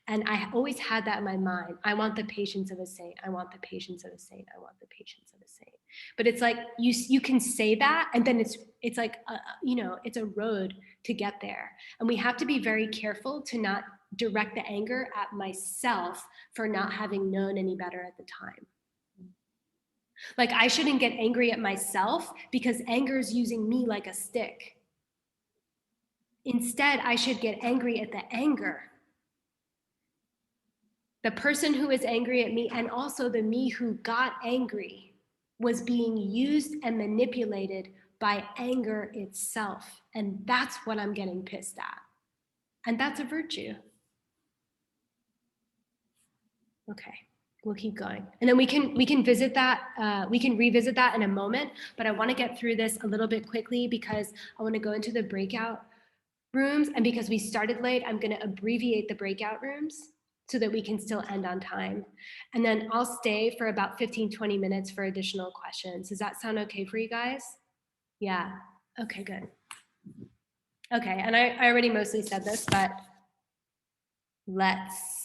And I always had that in my mind. I want the patience of a saint. I want the patience of a saint. I want the patience of a saint. But it's like you can say that, and then it's like it's a road to get there. And we have to be very careful to not direct the anger at myself for not having known any better at the time. Like I shouldn't get angry at myself because anger is using me like a stick. Instead, I should get angry at the anger. The person who is angry at me, and also the me who got angry, was being used and manipulated by anger itself. And that's what I'm getting pissed at. And that's a virtue. Okay, we'll keep going. And then we can visit that, we can revisit that in a moment, but I want to get through this a little bit quickly because I want to go into the breakout rooms. And because we started late, I'm going to abbreviate the breakout rooms so that we can still end on time. And then I'll stay for about 15, 20 minutes for additional questions. Does that sound okay for you guys? Yeah, okay, good. Okay, and I already mostly said this, but let's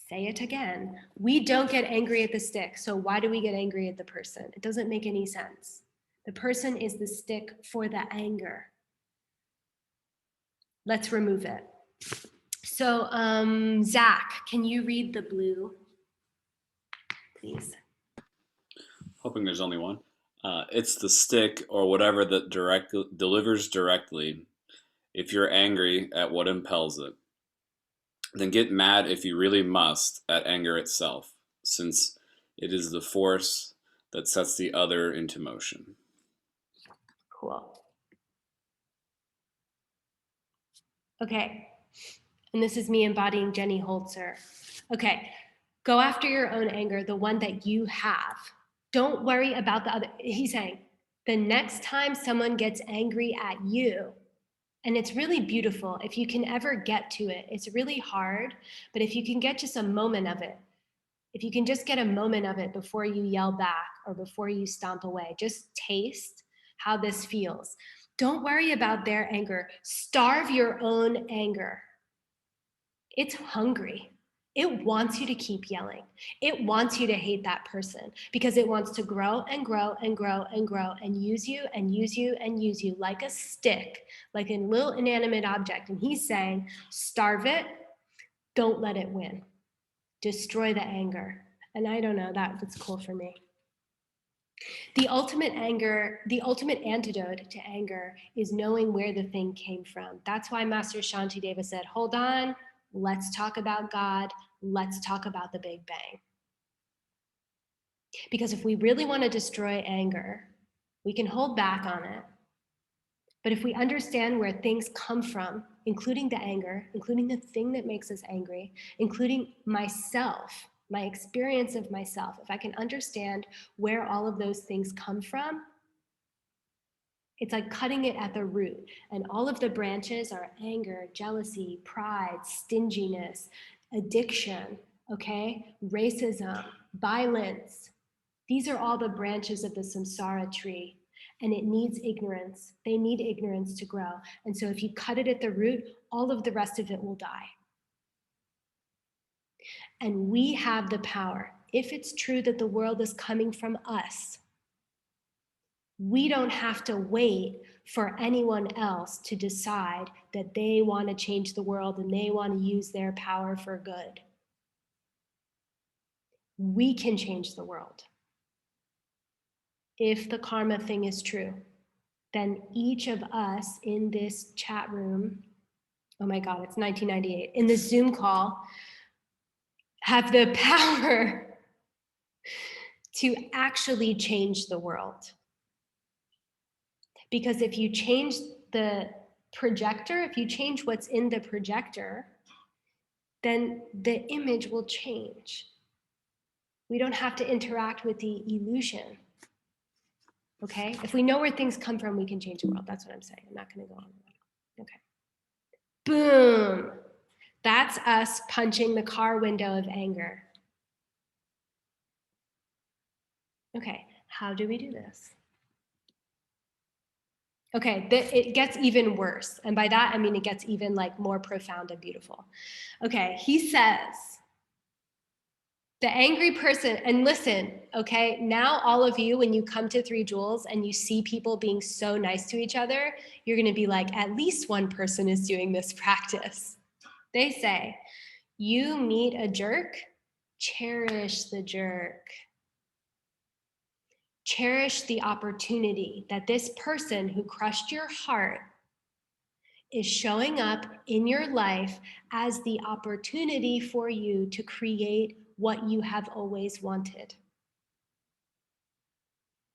say it again. We don't get angry at the stick, so why do we get angry at the person? It doesn't make any sense. The person is the stick for the anger. Let's remove it. So, Zach, can you read the blue, please? Hoping there's only one. It's the stick or whatever that delivers directly. If you're angry at what impels it, then get mad if you really must at anger itself, since it is the force that sets the other into motion. Cool. Okay. And this is me embodying Jenny Holzer. Okay. Go after your own anger, the one that you have. Don't worry about the other. He's saying, the next time someone gets angry at you, and it's really beautiful if you can ever get to it. It's really hard, but if you can get just a moment of it, if you can just get a moment of it before you yell back or before you stomp away, just taste how this feels. Don't worry about their anger. Starve your own anger. It's hungry. It wants you to keep yelling. It wants you to hate that person because it wants to grow and grow and grow and grow and use you and use you and use you like a stick, like a little inanimate object. And he's saying, starve it, don't let it win. Destroy the anger. And I don't know, that's cool for me. The ultimate antidote to anger is knowing where the thing came from. That's why Master Shantideva said, hold on, let's talk about God. Let's talk about the Big Bang. Because if we really want to destroy anger, we can hold back on it. But if we understand where things come from, including the anger, including the thing that makes us angry, including myself, my experience of myself, if I can understand where all of those things come from, it's like cutting it at the root. And all of the branches are anger, jealousy, pride, stinginess, addiction, okay? Racism, violence. These are all the branches of the samsara tree. And it needs ignorance. They need ignorance to grow. And so if you cut it at the root, all of the rest of it will die. And we have the power. If it's true that the world is coming from us, we don't have to wait for anyone else to decide that they want to change the world and they want to use their power for good. We can change the world. If the karma thing is true, then each of us in this chat room, oh my God, it's 1998, in the Zoom call, have the power to actually change the world. Because if you change the projector, if you change what's in the projector, then the image will change. We don't have to interact with the illusion. Okay? If we know where things come from, we can change the world. That's what I'm saying. I'm not going to go on. Okay. Boom. That's us punching the car window of anger. Okay, how do we do this? Okay, it gets even worse. And by that, I mean it gets even like more profound and beautiful. Okay, he says, the angry person, and listen, okay, now all of you, when you come to 3 Jewels and you see people being so nice to each other, you're gonna be like, at least one person is doing this practice. They say, you meet a jerk, cherish the jerk. Cherish the opportunity that this person who crushed your heart is showing up in your life as the opportunity for you to create what you have always wanted.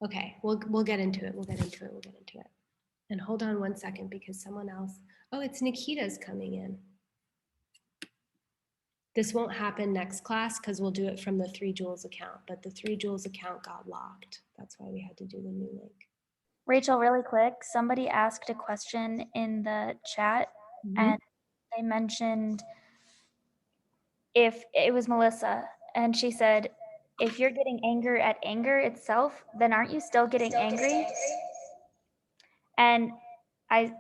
Okay, we'll get into it. We'll get into it. And hold on one second because someone else, oh, it's Nikita's coming in. This won't happen next class because we'll do it from the 3 Jewels account, but the 3 Jewels account got locked. That's why we had to do the new link. Rachel, really quick, somebody asked a question in the chat and they mentioned if it was Melissa, and she said, if you're getting anger at anger itself, then aren't you still getting angry? And I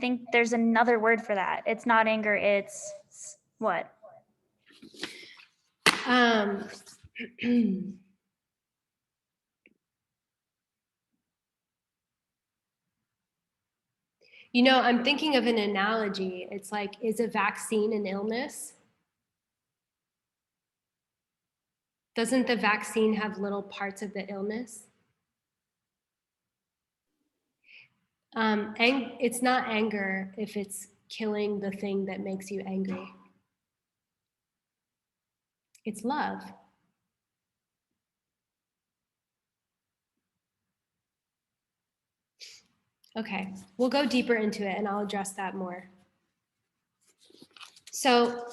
think there's another word for that. It's not anger, it's what? You know, I'm thinking of an analogy. It's like, is a vaccine an illness? Doesn't the vaccine have little parts of the illness? It's not anger if it's killing the thing that makes you angry. It's love. Okay, we'll go deeper into it and I'll address that more. So,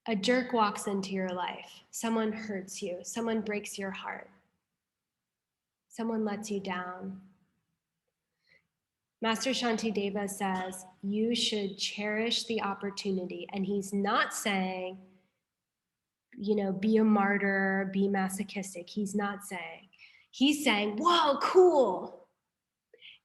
a jerk walks into your life. Someone hurts you. Someone breaks your heart. Someone lets you down. Master Shantideva says you should cherish the opportunity. And he's not saying, you know, be a martyr, be masochistic. He's not saying. He's saying, whoa, cool.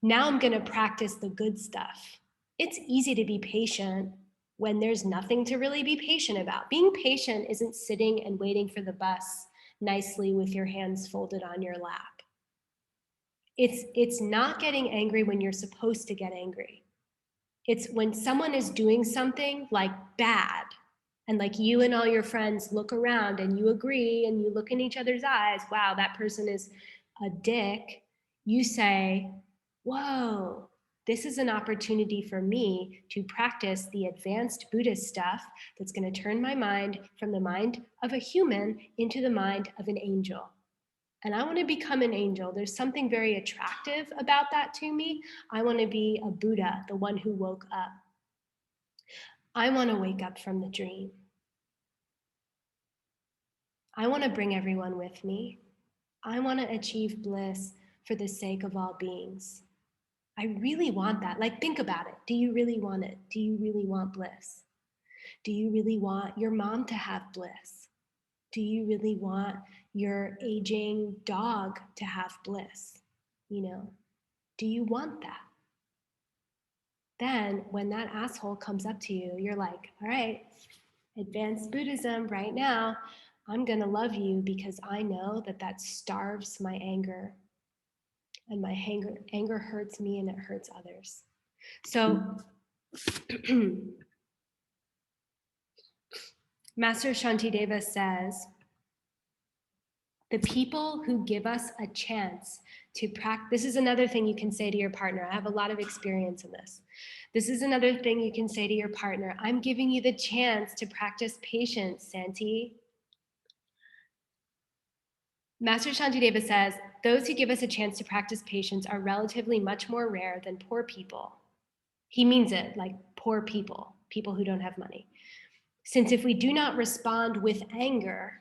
Now I'm going to practice the good stuff. It's easy to be patient when there's nothing to really be patient about. Being patient isn't sitting and waiting for the bus nicely with your hands folded on your lap. It's not getting angry when you're supposed to get angry. It's when someone is doing something like bad, and like you and all your friends look around and you agree and you look in each other's eyes, wow, that person is a dick. You say, whoa, this is an opportunity for me to practice the advanced Buddhist stuff that's going to turn my mind from the mind of a human into the mind of an angel. And I want to become an angel. There's something very attractive about that to me. I want to be a Buddha, the one who woke up. I want to wake up from the dream. I want to bring everyone with me. I want to achieve bliss for the sake of all beings. I really want that. Like, think about it. Do you really want it? Do you really want bliss? Do you really want your mom to have bliss? Do you really want your aging dog to have bliss? You know, do you want that? Then when that asshole comes up to you, you're like, all right, advanced Buddhism right now, I'm going to love you because I know that that starves my anger. And my anger hurts me and it hurts others. So Master Shantideva says, the people who give us a chance to practice, this is another thing you can say to your partner. I have a lot of experience in this. This is another thing you can say to your partner. I'm giving you the chance to practice patience, Santi. Master Shantideva says, those who give us a chance to practice patience are relatively much more rare than poor people. He means it like poor people, people who don't have money. Since if we do not respond with anger,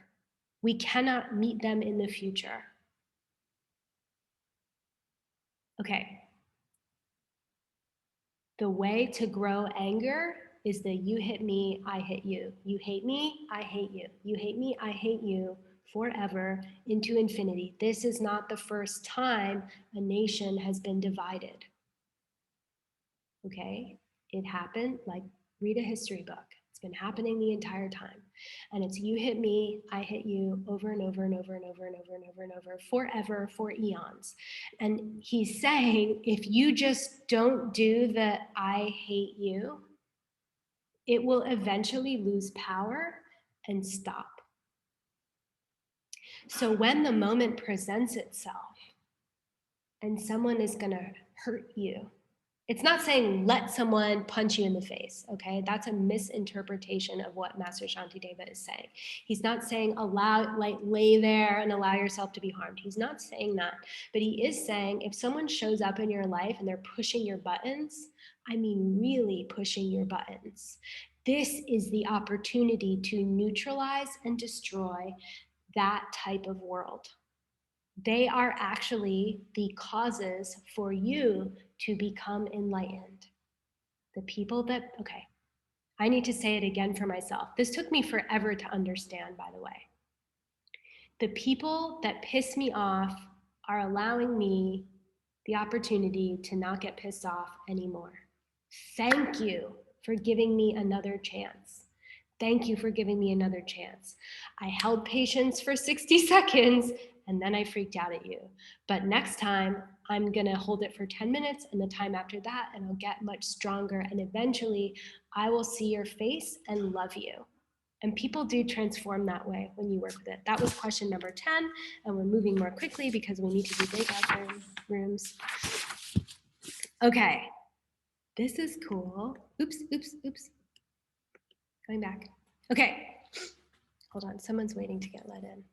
we cannot meet them in the future. Okay. The way to grow anger is the you hit me, I hit you. You hate me, I hate you. You hate me, I hate you forever into infinity. This is not the first time a nation has been divided. Okay? It happened, like read a history book. It's been happening the entire time. And it's you hit me, I hit you over and over and over and over and over and over and over forever, for eons. And he's saying, if you just don't do the I hate you, it will eventually lose power and stop. So when the moment presents itself and someone is going to hurt you, it's not saying let someone punch you in the face, okay? That's a misinterpretation of what Master Shantideva is saying. He's not saying lay there and allow yourself to be harmed. He's not saying that. But he is saying if someone shows up in your life and they're pushing your buttons, I mean really pushing your buttons, this is the opportunity to neutralize and destroy that type of world. They are actually the causes for you to become enlightened. The people that, okay, I need to say it again for myself. This took me forever to understand, by the way. The people that piss me off are allowing me the opportunity to not get pissed off anymore. Thank you for giving me another chance. Thank you for giving me another chance. I held patience for 60 seconds and then I freaked out at you. But next time, I'm gonna hold it for 10 minutes and the time after that, and I'll get much stronger. And eventually, I will see your face and love you. And people do transform that way when you work with it. That was question number 10, and we're moving more quickly because we need to do breakout rooms. Okay, this is cool. Oops. Going back. Okay, hold on, someone's waiting to get let in.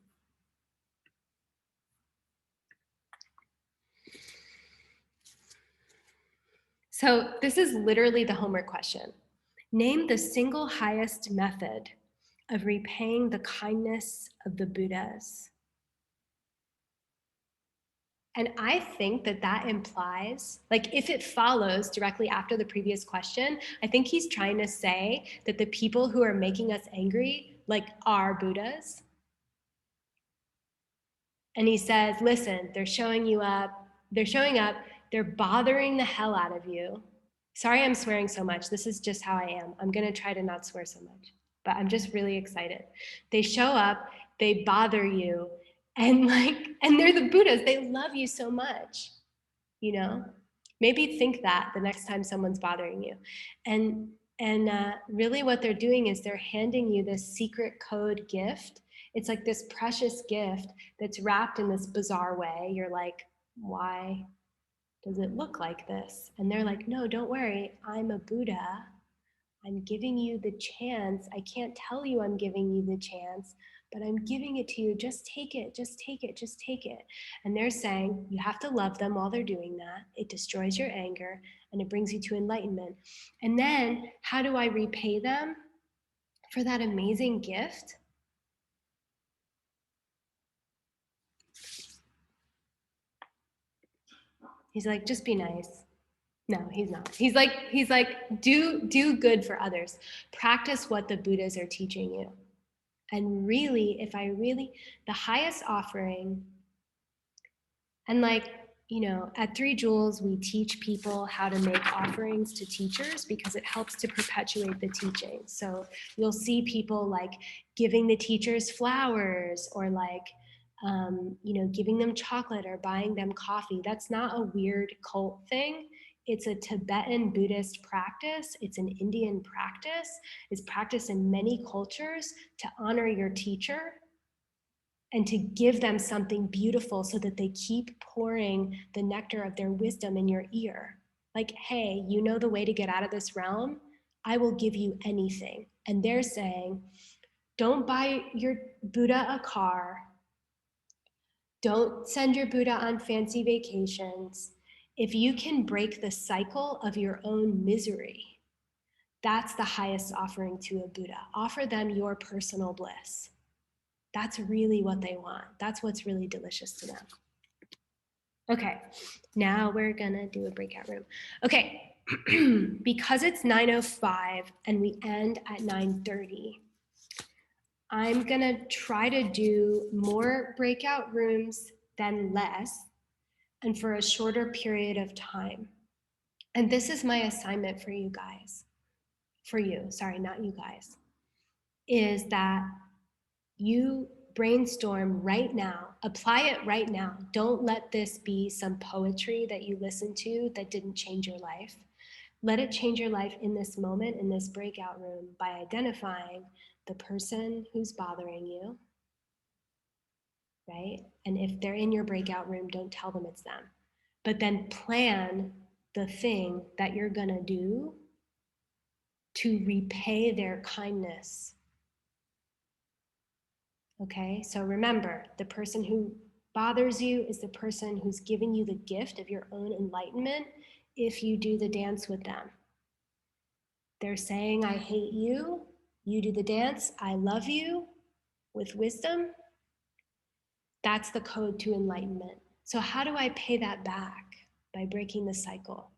So this is literally the homework question. Name the single highest method of repaying the kindness of the Buddhas. And I think that that implies, like if it follows directly after the previous question, I think he's trying to say that the people who are making us angry, like are Buddhas. And he says, listen, they're showing up, they're bothering the hell out of you. Sorry I'm swearing so much. This is just how I am. I'm gonna try to not swear so much, but I'm just really excited. They show up, they bother you, and they're the Buddhas. They love you so much, you know? Maybe think that the next time someone's bothering you. And really what they're doing is they're handing you this secret code gift. It's like this precious gift that's wrapped in this bizarre way. You're like, why does it look like this? And they're like, no, don't worry, I'm a Buddha. I'm giving you the chance. I can't tell you I'm giving you the chance, but I'm giving it to you. Just take it, just take it, just take it. And they're saying you have to love them while they're doing that. It destroys your anger and it brings you to enlightenment. And then how do I repay them for that amazing gift? He's like, just be nice. No, he's not. He's like, do good for others. Practice what the Buddhas are teaching you. And really, the highest offering, and like, you know, at 3 Jewels, we teach people how to make offerings to teachers because it helps to perpetuate the teaching. So you'll see people like giving the teachers flowers or like, you know, giving them chocolate or buying them coffee. That's not a weird cult thing. It's a Tibetan Buddhist practice. It's an Indian practice. It's practiced in many cultures to honor your teacher and to give them something beautiful so that they keep pouring the nectar of their wisdom in your ear. Like, hey, you know the way to get out of this realm? I will give you anything. And they're saying, don't buy your Buddha a car. Don't send your Buddha on fancy vacations. If you can break the cycle of your own misery, that's the highest offering to a Buddha. Offer them your personal bliss. That's really what they want. That's what's really delicious to them. Okay, now we're gonna do a breakout room. Okay, because it's 9:05 and we end at 9:30, I'm gonna try to do more breakout rooms than less and for a shorter period of time. And this is my assignment for you guys, sorry, not you guys, is that you brainstorm right now, apply it right now. Don't let this be some poetry that you listened to that didn't change your life. Let it change your life in this moment, in this breakout room, by identifying the person who's bothering you, right? And if they're in your breakout room, don't tell them it's them. But then plan the thing that you're gonna do to repay their kindness. Okay, so remember, the person who bothers you is the person who's giving you the gift of your own enlightenment if you do the dance with them. They're saying, I hate you. You do the dance, I love you, with wisdom. That's the code to enlightenment. So how do I pay that back? By breaking the cycle.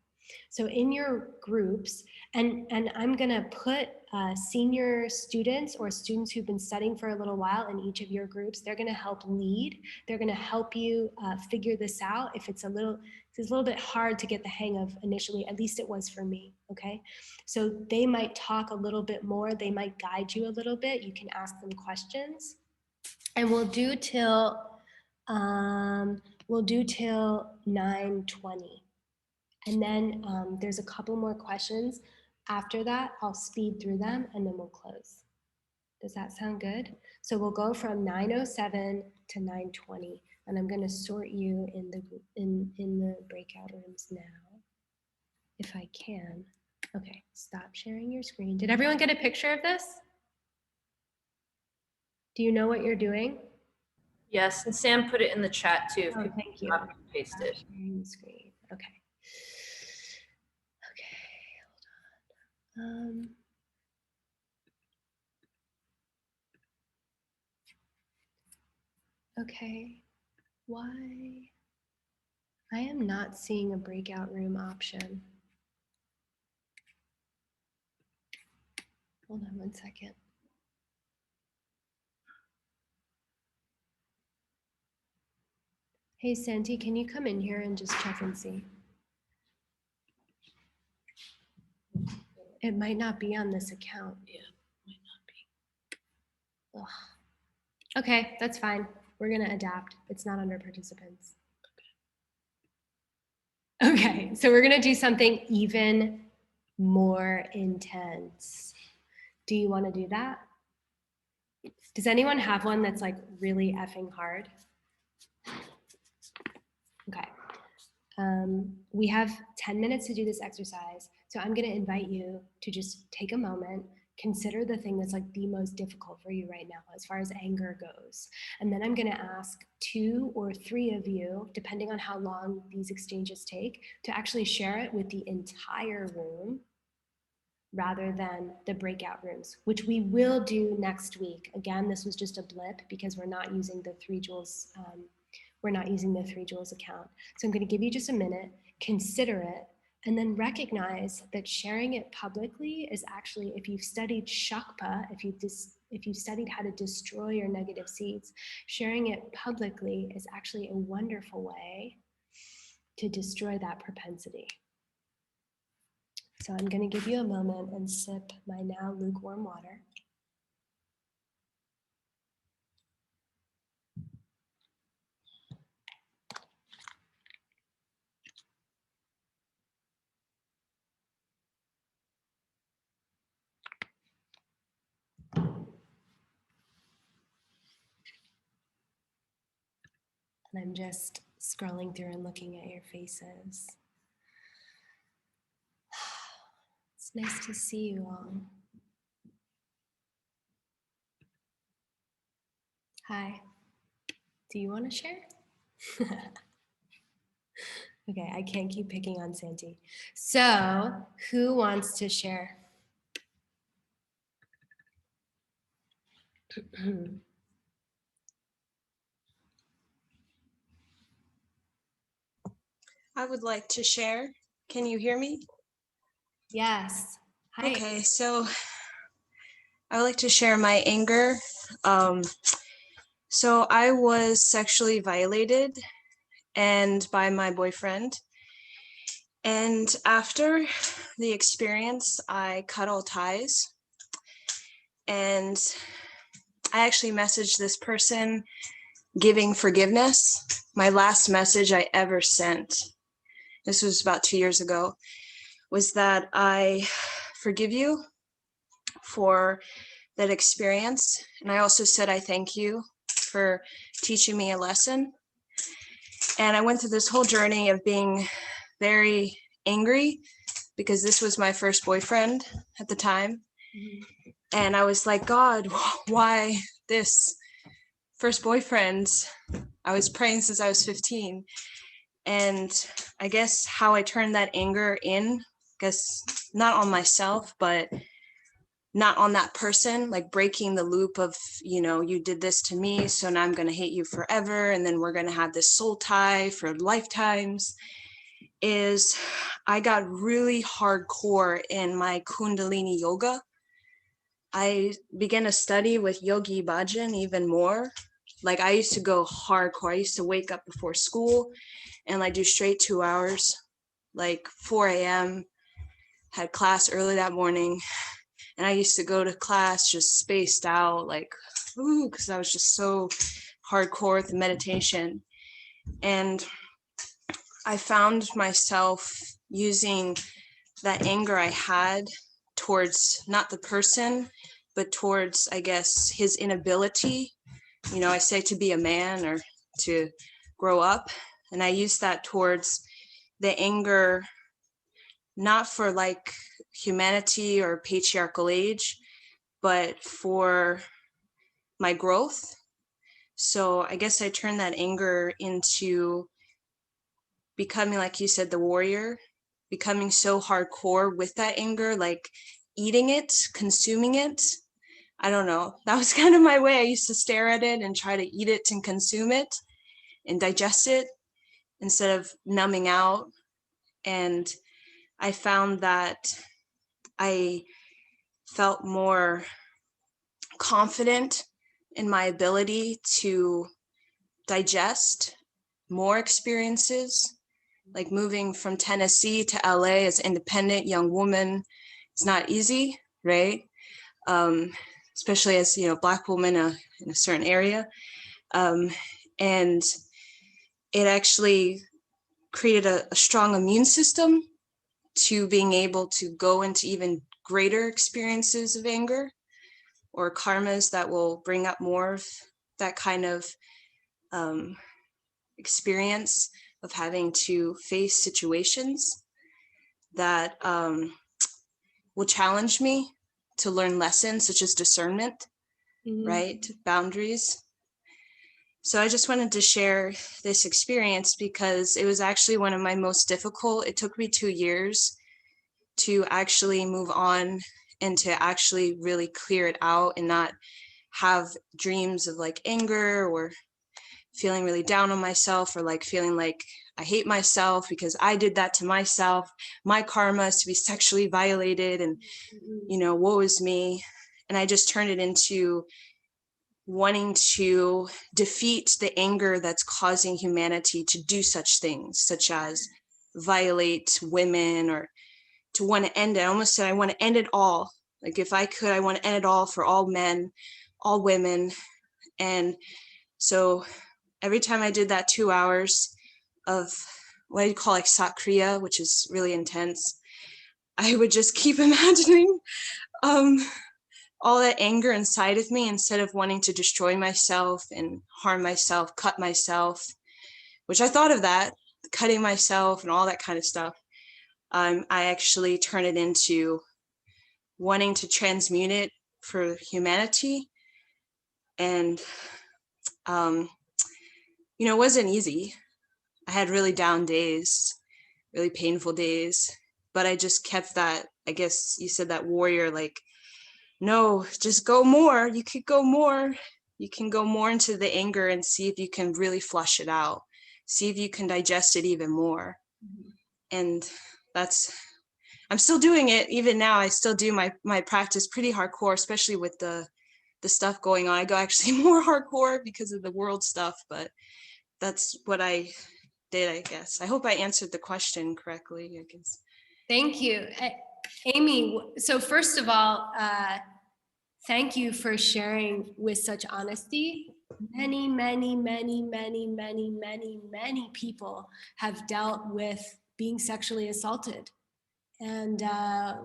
So in your groups, and I'm gonna put senior students or students who've been studying for a little while in each of your groups. They're gonna help lead. They're gonna help you figure this out. If it's a little bit hard to get the hang of initially, at least it was for me, okay? So they might talk a little bit more. They might guide you a little bit. You can ask them questions. And we'll do till 9:20. And then there's a couple more questions. After that, I'll speed through them and then we'll close. Does that sound good? So we'll go from 9:07 to 9:20, and I'm going to sort you in the breakout rooms now, if I can. Okay, stop sharing your screen. Did everyone get a picture of this? Do you know what you're doing? Yes, and Sam put it in the chat too. If Oh, people thank you. copy and paste it. Sharing the screen. Okay. Okay, hold on. Okay, why? I am not seeing a breakout room option. Hold on one second. Hey, Santi, can you come in here and just check and see? It might not be on this account. Yeah, might not be. Ugh. Okay, that's fine. We're gonna adapt. It's not under participants. Okay, so we're gonna do something even more intense. Do you wanna do that? Does anyone have one that's like really effing hard? Okay. We have 10 minutes to do this exercise. So I'm going to invite you to just take a moment, consider the thing that's like the most difficult for you right now as far as anger goes. And then I'm going to ask 2 or 3 of you, depending on how long these exchanges take, to actually share it with the entire room rather than the breakout rooms, which we will do next week. Again, this was just a blip because we're not using the 3 joules. We're not using the 3 joules account. So I'm going to give you just a minute, consider it, and then recognize that sharing it publicly is actually, if you've studied Shakpa, if you've studied how to destroy your negative seeds, sharing it publicly is actually a wonderful way to destroy that propensity. So I'm going to give you a moment and sip my now lukewarm water. And I'm just scrolling through and looking at your faces. It's nice to see you all. Hi. Do you want to share? Okay, I can't keep picking on Santi. So, who wants to share? I would like to share. Can you hear me? Yes. Hi. Okay, so I would like to share my anger. So I was sexually violated and by my boyfriend. And after the experience, I cut all ties. And I actually messaged this person giving forgiveness. My last message I ever sent, this was about 2 years ago, was that I forgive you for that experience. And I also said, I thank you for teaching me a lesson. And I went through this whole journey of being very angry because this was my first boyfriend at the time. And I was like, God, why this first boyfriend? I was praying since I was 15. And I guess how I turned that anger in, I guess not on myself, but not on that person, like breaking the loop of, you know, you did this to me, so now I'm going to hate you forever. And then we're going to have this soul tie for lifetimes, is I got really hardcore in my Kundalini yoga. I began to study with Yogi Bhajan even more. Like I used to go hardcore. I used to wake up before school and like do straight 2 hours, like 4 a.m., had class early that morning. And I used to go to class just spaced out, like, ooh, because I was just so hardcore with meditation. And I found myself using that anger I had towards not the person, but towards, I guess, his inability, you know, I say to be a man or to grow up. And I use that towards the anger, not for like humanity or patriarchal age, but for my growth. So I guess I turned that anger into becoming, like you said, the warrior, becoming so hardcore with that anger, like eating it, consuming it. I don't know. That was kind of my way. I used to stare at it and try to eat it and consume it and digest it instead of numbing out. And I found that I felt more confident in my ability to digest more experiences. Like moving from Tennessee to LA as an independent young woman, it's not easy, right? Especially as, you know, Black woman in a certain area. And it actually created a strong immune system to being able to go into even greater experiences of anger or karmas that will bring up more of that kind of experience of having to face situations that will challenge me to learn lessons such as discernment, right? Boundaries. So I just wanted to share this experience because it was actually one of my most difficult. It took me 2 years to actually move on and to actually really clear it out and not have dreams of like anger or feeling really down on myself or like feeling like I hate myself because I did that to myself. My karma is to be sexually violated and, you know, woe is me. And I just turned it into wanting to defeat the anger that's causing humanity to do such things, such as violate women or to want to end it. I almost said, I want to end it all. Like if I could, I want to end it all for all men, all women. And so every time I did that 2 hours of what I call like Sakriya, which is really intense, I would just keep imagining all that anger inside of me instead of wanting to destroy myself and harm myself, cut myself, which I thought of that, cutting myself and all that kind of stuff. I actually turn it into wanting to transmute it for humanity. And, you know, it wasn't easy. I had really down days, really painful days, but I just kept that, I guess you said that warrior, like, no, just go more. You could go more. You can go more into the anger and see if you can really flush it out. See if you can digest it even more. And that's, I'm still doing it. Even now, I still do my practice pretty hardcore, especially with the stuff going on. I go actually more hardcore because of the world stuff, but that's what I did, I guess. I hope I answered the question correctly, I guess. Thank you. Amy, so first of all, thank you for sharing with such honesty. Many, many, many, many, many, many, many people have dealt with being sexually assaulted. And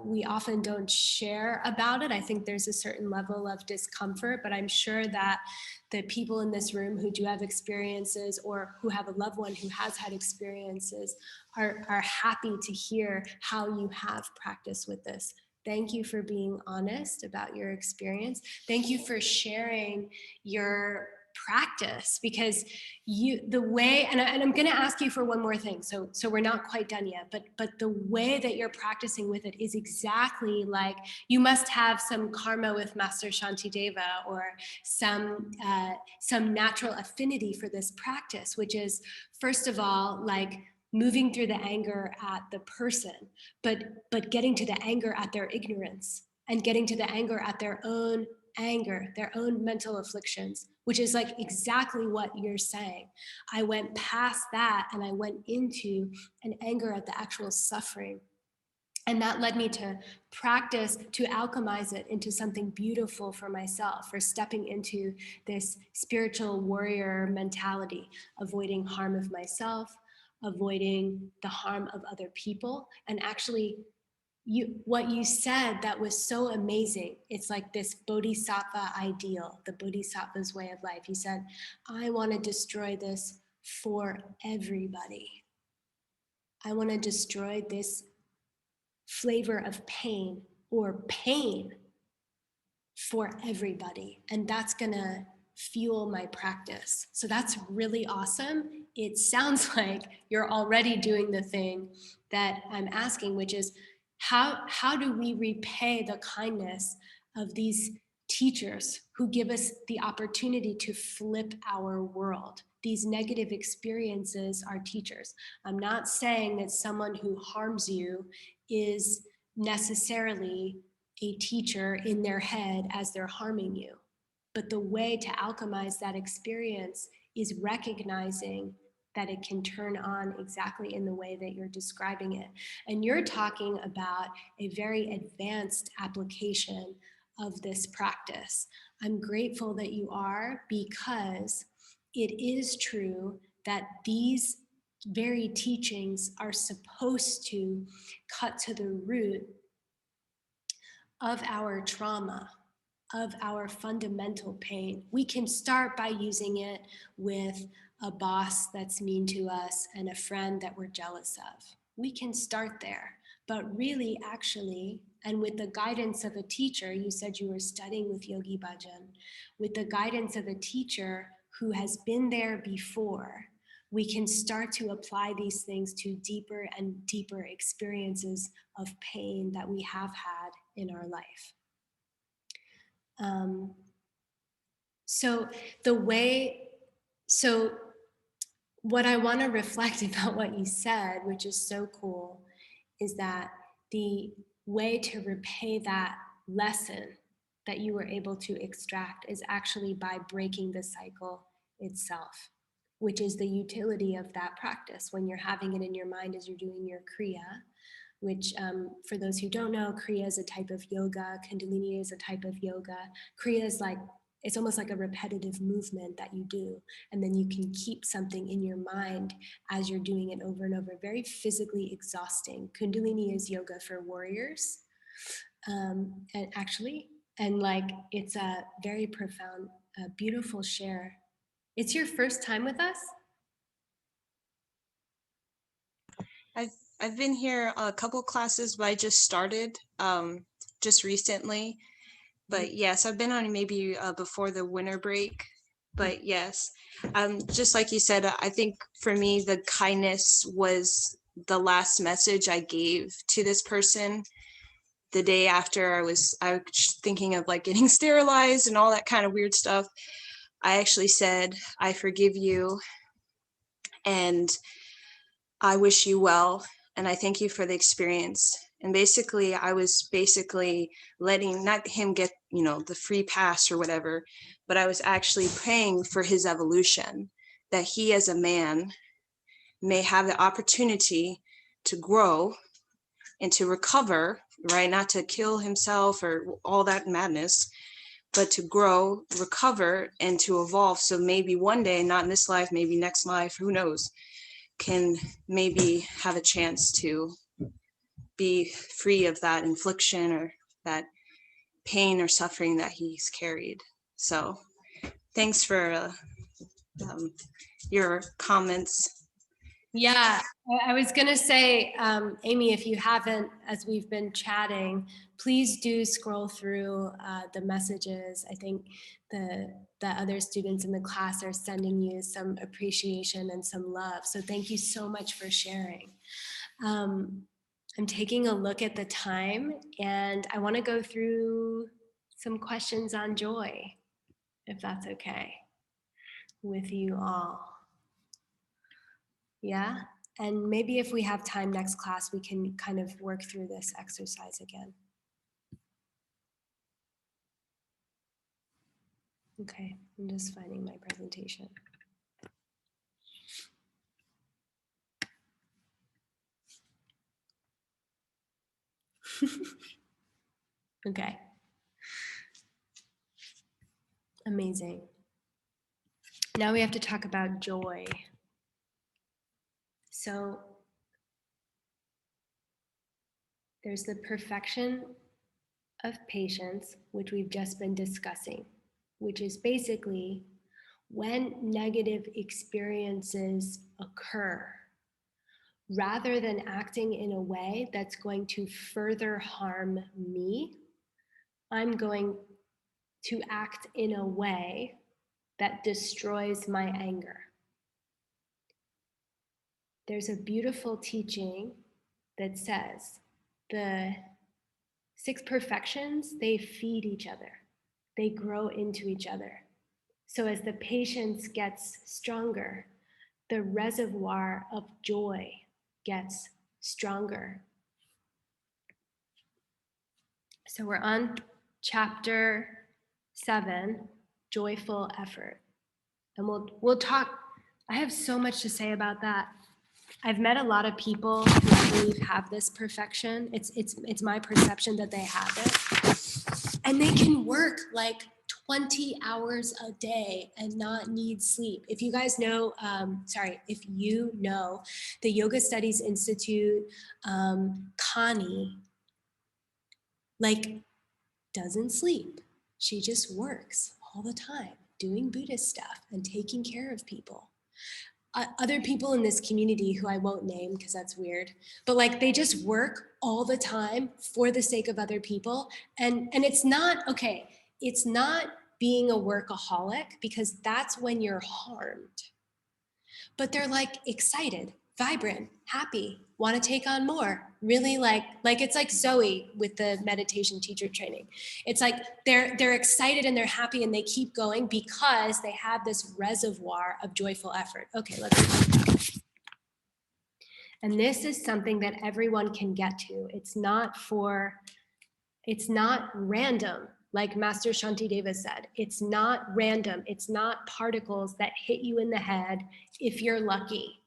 we often don't share about it. I think there's a certain level of discomfort, but I'm sure that the people in this room who do have experiences or who have a loved one who has had experiences are happy to hear how you have practiced with this. Thank you for being honest about your experience. Thank you for sharing your practice, because the way, and I'm going to ask you for one more thing, so we're not quite done yet, but the way that you're practicing with it is exactly like you must have some karma with Master Shantideva or some natural affinity for this practice, which is first of all like moving through the anger at the person, but getting to the anger at their ignorance and getting to the anger at their own anger, their own mental afflictions, which is like exactly what you're saying. I went past that and I went into an anger at the actual suffering. And that led me to practice to alchemize it into something beautiful for myself, for stepping into this spiritual warrior mentality, avoiding harm of myself, avoiding the harm of other people, and actually what you said that was so amazing. It's like this bodhisattva ideal, the bodhisattva's way of life. You said, I want to destroy this for everybody. I want to destroy this flavor of pain or pain for everybody. And that's going to fuel my practice. So that's really awesome. It sounds like you're already doing the thing that I'm asking, which is how do we repay the kindness of these teachers who give us the opportunity to flip our world? These negative experiences are teachers. I'm not saying that someone who harms you is necessarily a teacher in their head as they're harming you. But the way to alchemize that experience is recognizing that it can turn on exactly in the way that you're describing it. And you're talking about a very advanced application of this practice. I'm grateful that you are, because it is true that these very teachings are supposed to cut to the root of our trauma, of our fundamental pain. We can start by using it with a boss that's mean to us and a friend that we're jealous of. We can start there, but really, actually, and with the guidance of a teacher, you said you were studying with Yogi Bhajan, with the guidance of a teacher who has been there before, we can start to apply these things to deeper and deeper experiences of pain that we have had in our life. So what I want to reflect about what you said, which is so cool, is that the way to repay that lesson that you were able to extract is actually by breaking the cycle itself, which is the utility of that practice when you're having it in your mind as you're doing your Kriya, which for those who don't know, Kriya is a type of yoga, Kundalini is a type of yoga. Kriya is like, it's almost like a repetitive movement that you do, and then you can keep something in your mind as you're doing it over and over, very physically exhausting. Kundalini is yoga for warriors, and like it's a very profound, beautiful share. It's your first time with us? I've been here a couple classes, but I just started just recently. But yes, I've been on maybe before the winter break. But yes, just like you said, I think for me, the kindness was the last message I gave to this person. The day after I was thinking of like getting sterilized and all that kind of weird stuff. I actually said, I forgive you and I wish you well. And I thank you for the experience. And basically, I was letting not him get, the free pass or whatever, but I was actually praying for his evolution, that he as a man may have the opportunity to grow and to recover, right? Not to kill himself or all that madness, but to grow, recover, and to evolve. So maybe one day, not in this life, maybe next life, who knows, can maybe have a chance to be free of that infliction or that pain or suffering that he's carried. So thanks for your comments. Yeah, I was going to say, Amy, if you haven't, as we've been chatting, please do scroll through the messages. I think the other students in the class are sending you some appreciation and some love. So thank you so much for sharing. I'm taking a look at the time, and I want to go through some questions on joy, if that's okay with you all. Yeah, and maybe if we have time next class, we can kind of work through this exercise again. Okay, I'm just finding my presentation. Okay. Amazing. Now we have to talk about joy. So There's the perfection of patience, which we've just been discussing, which is basically when negative experiences occur, rather than acting in a way that's going to further harm me, I'm going to act in a way that destroys my anger. There's a beautiful teaching that says the 6 perfections, they feed each other. They grow into each other. So as the patience gets stronger, the reservoir of joy gets stronger. So we're on chapter 7, joyful effort. And we'll talk. I have so much to say about that. I've met a lot of people who I believe have this perfection. It's my perception that they have it. And they can work like 20 hours a day and not need sleep. If you guys know, if you know the Yoga Studies Institute, Connie, like, doesn't sleep. She just works all the time, doing Buddhist stuff and taking care of people. Other people in this community who I won't name because that's weird, but like they just work all the time for the sake of other people. And it's not, okay, it's not being a workaholic because that's when you're harmed. But they're like excited, vibrant, happy, want to take on more. Really like it's like Zoe with the meditation teacher training. It's like they're excited and they're happy and they keep going because they have this reservoir of joyful effort. Okay, let's talk about it. And this is something that everyone can get to. It's not random. Like Master Shantideva said, it's not random. It's not particles that hit you in the head if you're lucky.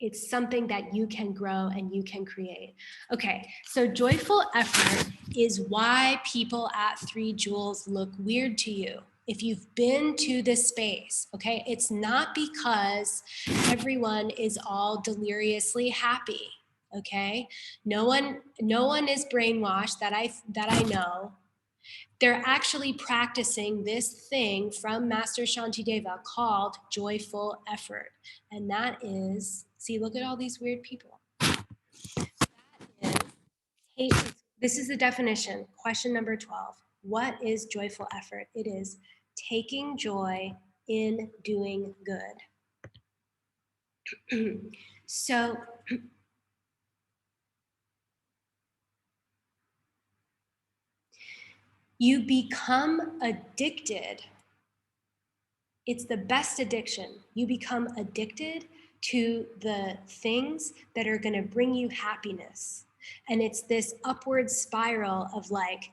It's something that you can grow and you can create. Okay, so joyful effort is why people at 3 Jewels look weird to you. If you've been to this space, okay, it's not because everyone is all deliriously happy, okay? No one is brainwashed that I know. They're actually practicing this thing from Master Shantideva called joyful effort. And that is, see, look at all these weird people. This is the definition, question number 12. What is joyful effort? It is taking joy in doing good. So, you become addicted. It's the best addiction. You become addicted to the things that are going to bring you happiness. And it's this upward spiral of like,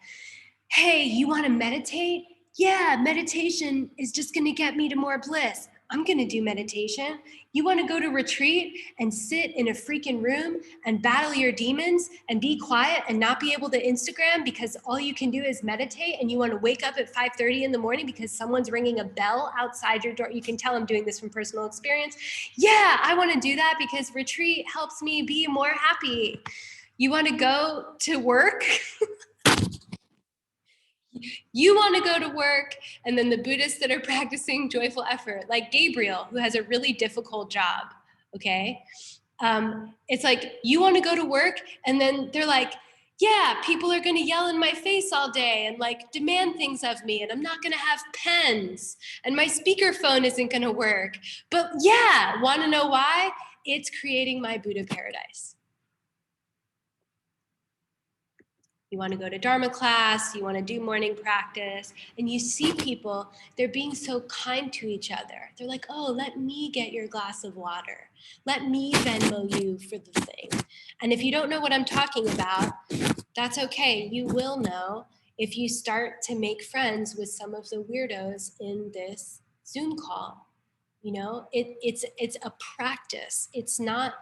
hey, you want to meditate? Yeah, meditation is just going to get me to more bliss. I'm going to do meditation. You want to go to retreat and sit in a freaking room and battle your demons and be quiet and not be able to Instagram because all you can do is meditate, and you want to wake up at 5:30 in the morning because someone's ringing a bell outside your door. You can tell I'm doing this from personal experience. Yeah, I want to do that because retreat helps me be more happy. You want to go to work? You want to go to work, and then the Buddhists that are practicing joyful effort, like Gabriel, who has a really difficult job, okay? It's like, you want to go to work, and then they're like, yeah, people are going to yell in my face all day and like demand things of me, and I'm not going to have pens, and my speakerphone isn't going to work. But yeah, want to know why? It's creating my Buddha paradise. You want to go to Dharma class, you want to do morning practice, and you see people, they're being so kind to each other. They're like, oh, let me get your glass of water. Let me Venmo you for the thing. And if you don't know what I'm talking about, that's okay. You will know if you start to make friends with some of the weirdos in this Zoom call. You know, it's a practice. It's not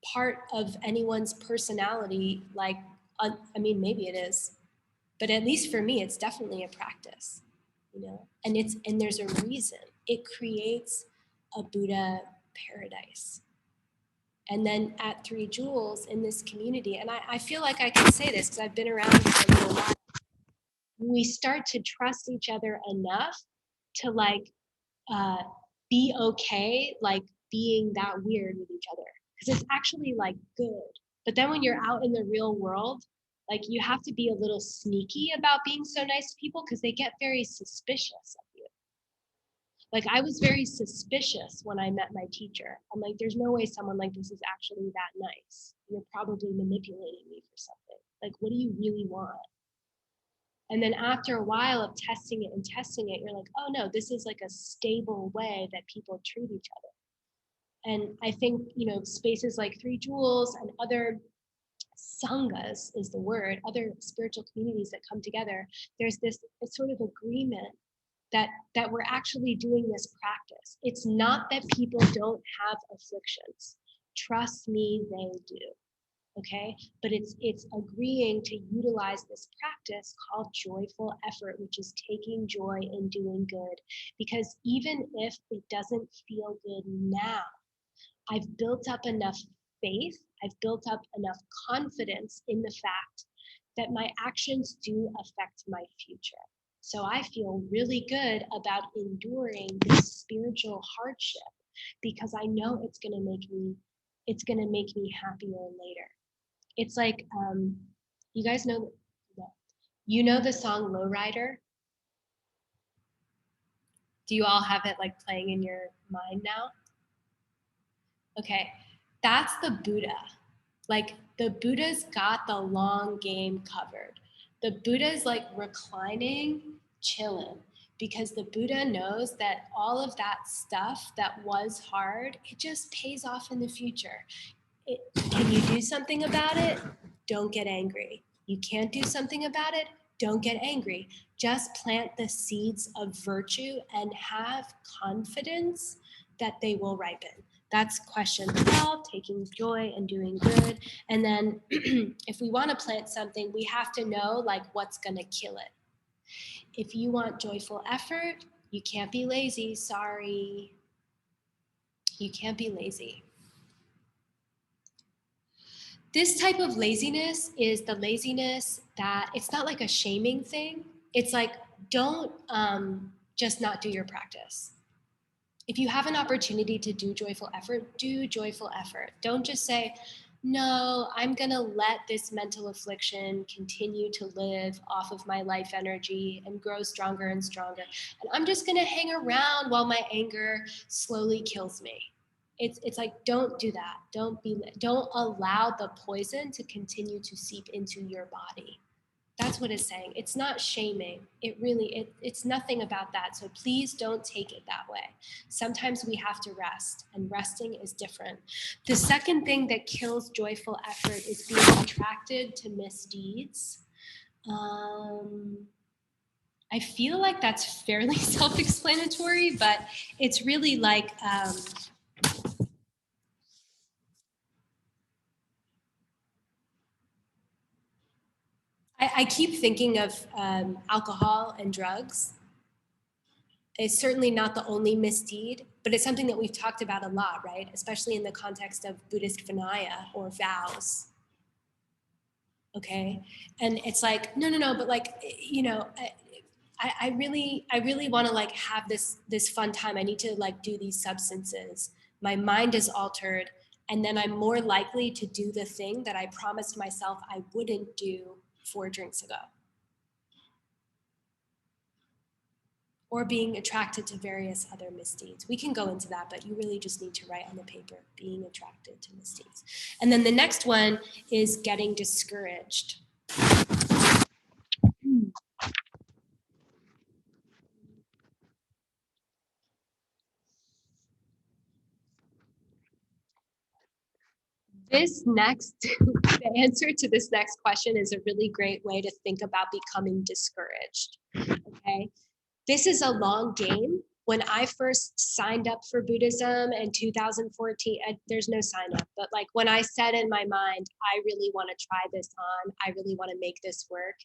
part of anyone's personality, like, I mean, maybe it is, but at least for me, it's definitely a practice, you know, and there's a reason. It creates a Buddha paradise. And then at 3 Jewels in this community, and I feel like I can say this because I've been around for a little while, we start to trust each other enough to like be okay, like being that weird with each other, because it's actually like good. But then when you're out in the real world, like you have to be a little sneaky about being so nice to people because they get very suspicious of you. Like I was very suspicious when I met my teacher. I'm like, there's no way someone like this is actually that nice. You're probably manipulating me for something. Like, what do you really want? And then after a while of testing it and testing it, you're like, oh no, this is like a stable way that people treat each other. And I think, you know, spaces like 3 Jewels and other sanghas is the word, other spiritual communities that come together, there's this sort of agreement that we're actually doing this practice. It's not that people don't have afflictions. Trust me, they do. Okay, but it's agreeing to utilize this practice called joyful effort, which is taking joy in doing good. Because even if it doesn't feel good now, I've built up enough faith, I've built up enough confidence in the fact that my actions do affect my future. So I feel really good about enduring this spiritual hardship because I know it's going to make me happier later. It's like, you guys know, you know the song Lowrider? Do you all have it like playing in your mind now? Okay, that's the Buddha. Like the Buddha's got the long game covered. The Buddha's like reclining, chilling, because the Buddha knows that all of that stuff that was hard, it just pays off in the future. Can you do something about it? Don't get angry. You can't do something about it? Don't get angry. Just plant the seeds of virtue and have confidence that they will ripen. That's question 12, taking joy and doing good. And then if we want to plant something, we have to know like what's going to kill it. If you want joyful effort, you can't be lazy. Sorry. You can't be lazy. This type of laziness is the laziness that it's not like a shaming thing. It's like, don't just not do your practice. If you have an opportunity to do joyful effort, do joyful effort. Don't just say, no, I'm going to let this mental affliction continue to live off of my life energy and grow stronger and stronger. And I'm just going to hang around while my anger slowly kills me. It's like, don't do that. Don't allow the poison to continue to seep into your body. That's what it's saying. It's not shaming. It's nothing about that. So please don't take it that way. Sometimes we have to rest, and resting is different. The second thing that kills joyful effort is being attracted to misdeeds. I feel like that's fairly self-explanatory, but it's really like, I keep thinking of alcohol and drugs. It's certainly not the only misdeed, but it's something that we've talked about a lot, right? Especially in the context of Buddhist Vinaya or vows. Okay, and it's like, no, but like, you know, I really want to like have this fun time. I need to like do these substances. My mind is altered, and then I'm more likely to do the thing that I promised myself I wouldn't do 4 drinks ago. Or being attracted to various other misdeeds. We can go into that, but you really just need to write on the paper, being attracted to misdeeds. And then the next one is getting discouraged. The answer to this next question is a really great way to think about becoming discouraged, okay? This is a long game. When I first signed up for Buddhism in 2014, there's no sign up, but like when I said in my mind, I really want to try this on, I really want to make this work,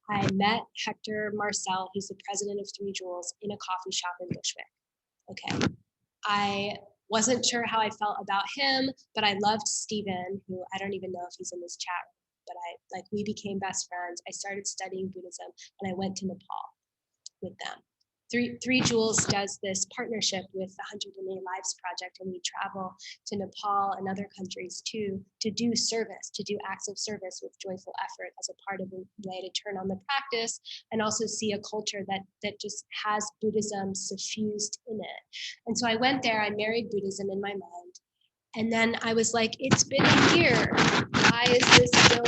I met Hector Marcel, who's the president of 3 Jewels, in a coffee shop in Bushwick. Okay. I Wasn't sure how I felt about him, but I loved Stephen, who I don't even know if he's in this chat, but we became best friends. I started studying Buddhism and I went to Nepal with them. Three Jewels does this partnership with the 108 Lives Project, and we travel to Nepal and other countries too to do service, to do acts of service with joyful effort as a part of a way to turn on the practice and also see a culture that just has Buddhism suffused in it. And so I went there, I married Buddhism in my mind, and then I was like, it's been a year. Why is this so hard?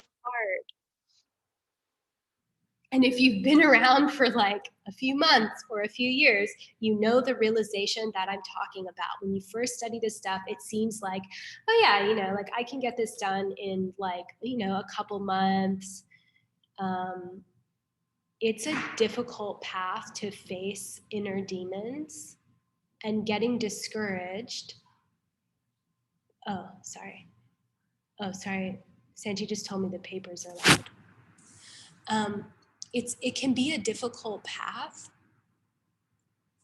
And if you've been around for like a few months or a few years, you know the realization that I'm talking about. When you first study this stuff, it seems like, oh yeah, like I can get this done in like, a couple months. It's a difficult path to face inner demons, and getting discouraged. Oh, sorry. Sanji just told me the papers are loud. It can be a difficult path,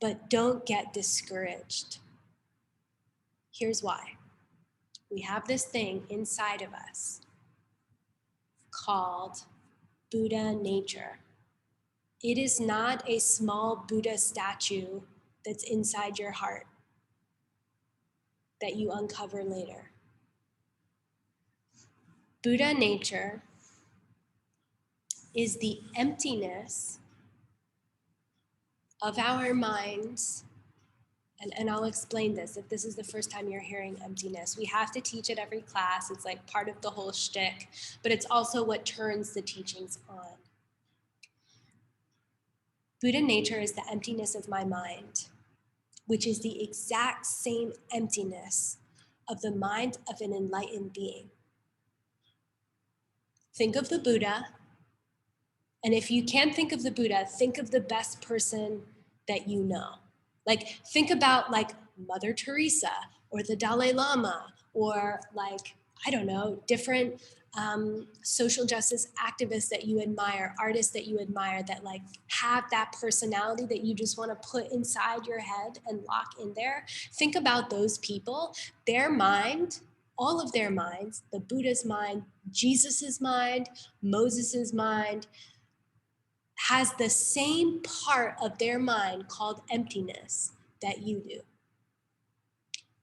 but don't get discouraged. Here's why. We have this thing inside of us called Buddha nature. It is not a small Buddha statue that's inside your heart that you uncover later. Buddha nature is the emptiness of our minds. And I'll explain this if this is the first time you're hearing emptiness. We have to teach it every class. It's like part of the whole shtick, but it's also what turns the teachings on. Buddha nature is the emptiness of my mind, which is the exact same emptiness of the mind of an enlightened being. Think of the Buddha, and if you can't think of the Buddha, think of the best person that you know. Like, think about like Mother Teresa or the Dalai Lama or like, I don't know, different social justice activists that you admire, artists that you admire that like have that personality that you just want to put inside your head and lock in there. Think about those people, their mind, all of their minds, the Buddha's mind, Jesus's mind, Moses's mind, has the same part of their mind called emptiness that you do.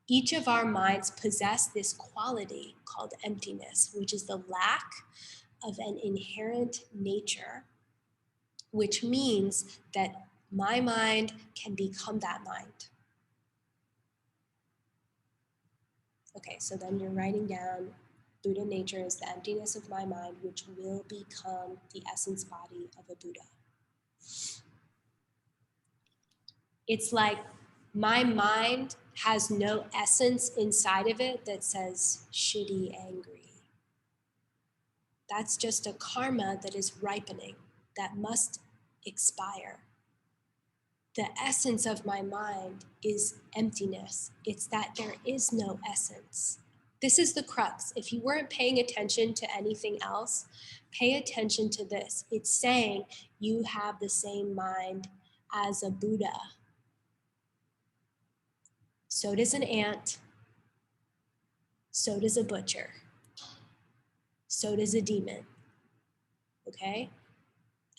Each of our minds possess this quality called emptiness, which is the lack of an inherent nature, which means that my mind can become that mind. Okay, so then you're writing down Buddha nature is the emptiness of my mind, which will become the essence body of a Buddha. It's like my mind has no essence inside of it that says shitty, angry. That's just a karma that is ripening, that must expire. The essence of my mind is emptiness. It's that there is no essence. This is the crux. If you weren't paying attention to anything else, pay attention to this. It's saying you have the same mind as a Buddha. So does an ant. So does a butcher. So does a demon. Okay?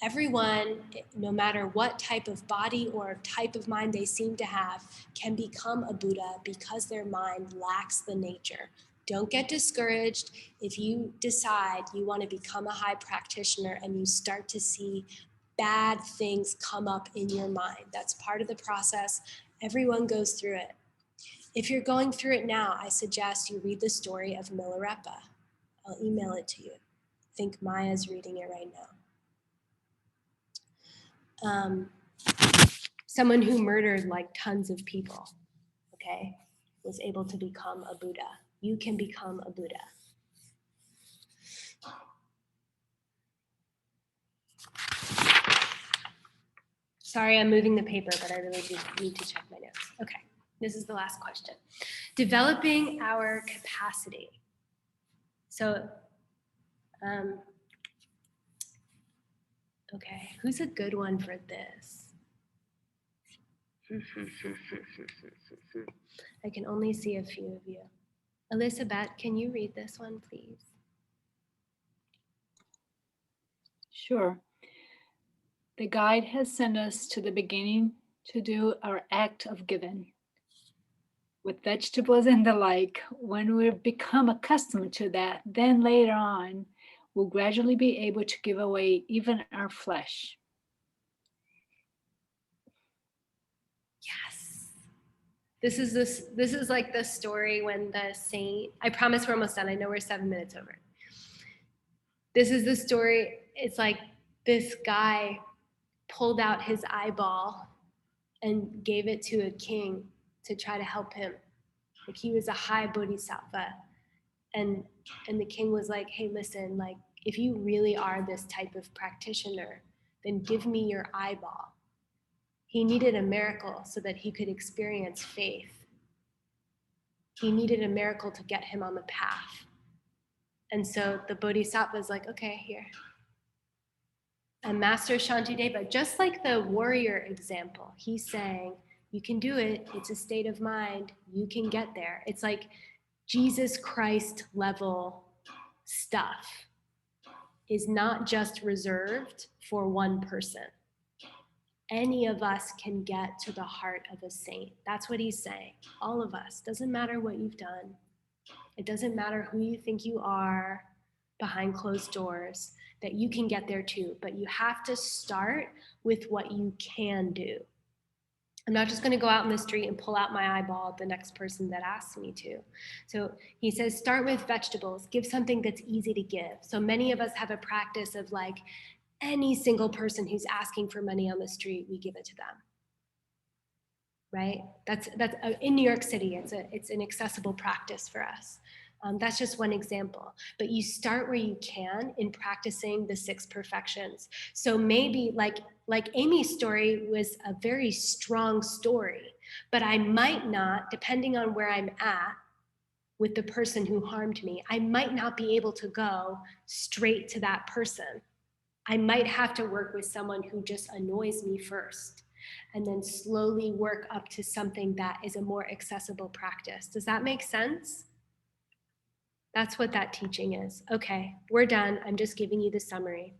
Everyone, no matter what type of body or type of mind they seem to have, can become a Buddha because their mind lacks the nature. Don't get discouraged if you decide you want to become a high practitioner and you start to see bad things come up in your mind. That's part of the process. Everyone goes through it. If you're going through it now, I suggest you read the story of Milorepa. I'll email it to you. I think Maya's reading it right now. Someone who murdered like tons of people, okay, was able to become a Buddha. You can become a Buddha. Sorry, I'm moving the paper, but I really do need to check my notes. Okay, this is the last question. Developing our capacity. So, okay, who's a good one for this? I can only see a few of you. Elizabeth, can you read this one, please? Sure. The guide has sent us to the beginning to do our act of giving. With vegetables and the like, when we become accustomed to that, then later on, we'll gradually be able to give away even our flesh. Yes. This is like the story when the saint, I promise we're almost done. I know we're 7 minutes over. This is the story. It's like this guy pulled out his eyeball and gave it to a king to try to help him. Like he was a high bodhisattva. And the king was like, hey, listen, like if you really are this type of practitioner, then give me your eyeball. He needed a miracle so that he could experience faith. He needed a miracle to get him on the path. And so the bodhisattva was like, okay, here. And Master Shantideva, just like the warrior example, he's saying, you can do it. It's a state of mind. You can get there. It's like Jesus Christ level stuff is not just reserved for one person. Any of us can get to the heart of a saint. That's what he's saying. All of us. Doesn't matter what you've done. It doesn't matter who you think you are behind closed doors, that you can get there too. But you have to start with what you can do. I'm not just going to go out in the street and pull out my eyeball at the next person that asks me to. So he says, start with vegetables. Give something that's easy to give. So many of us have a practice of like, any single person who's asking for money on the street, we give it to them. Right? That's in New York City. It's an accessible practice for us. That's just one example. But you start where you can in practicing the 6 perfections. So maybe like Amy's story was a very strong story, but I might not, depending on where I'm at with the person who harmed me, I might not be able to go straight to that person. I might have to work with someone who just annoys me first, and then slowly work up to something that is a more accessible practice. Does that make sense? That's what that teaching is. Okay, we're done. I'm just giving you the summary.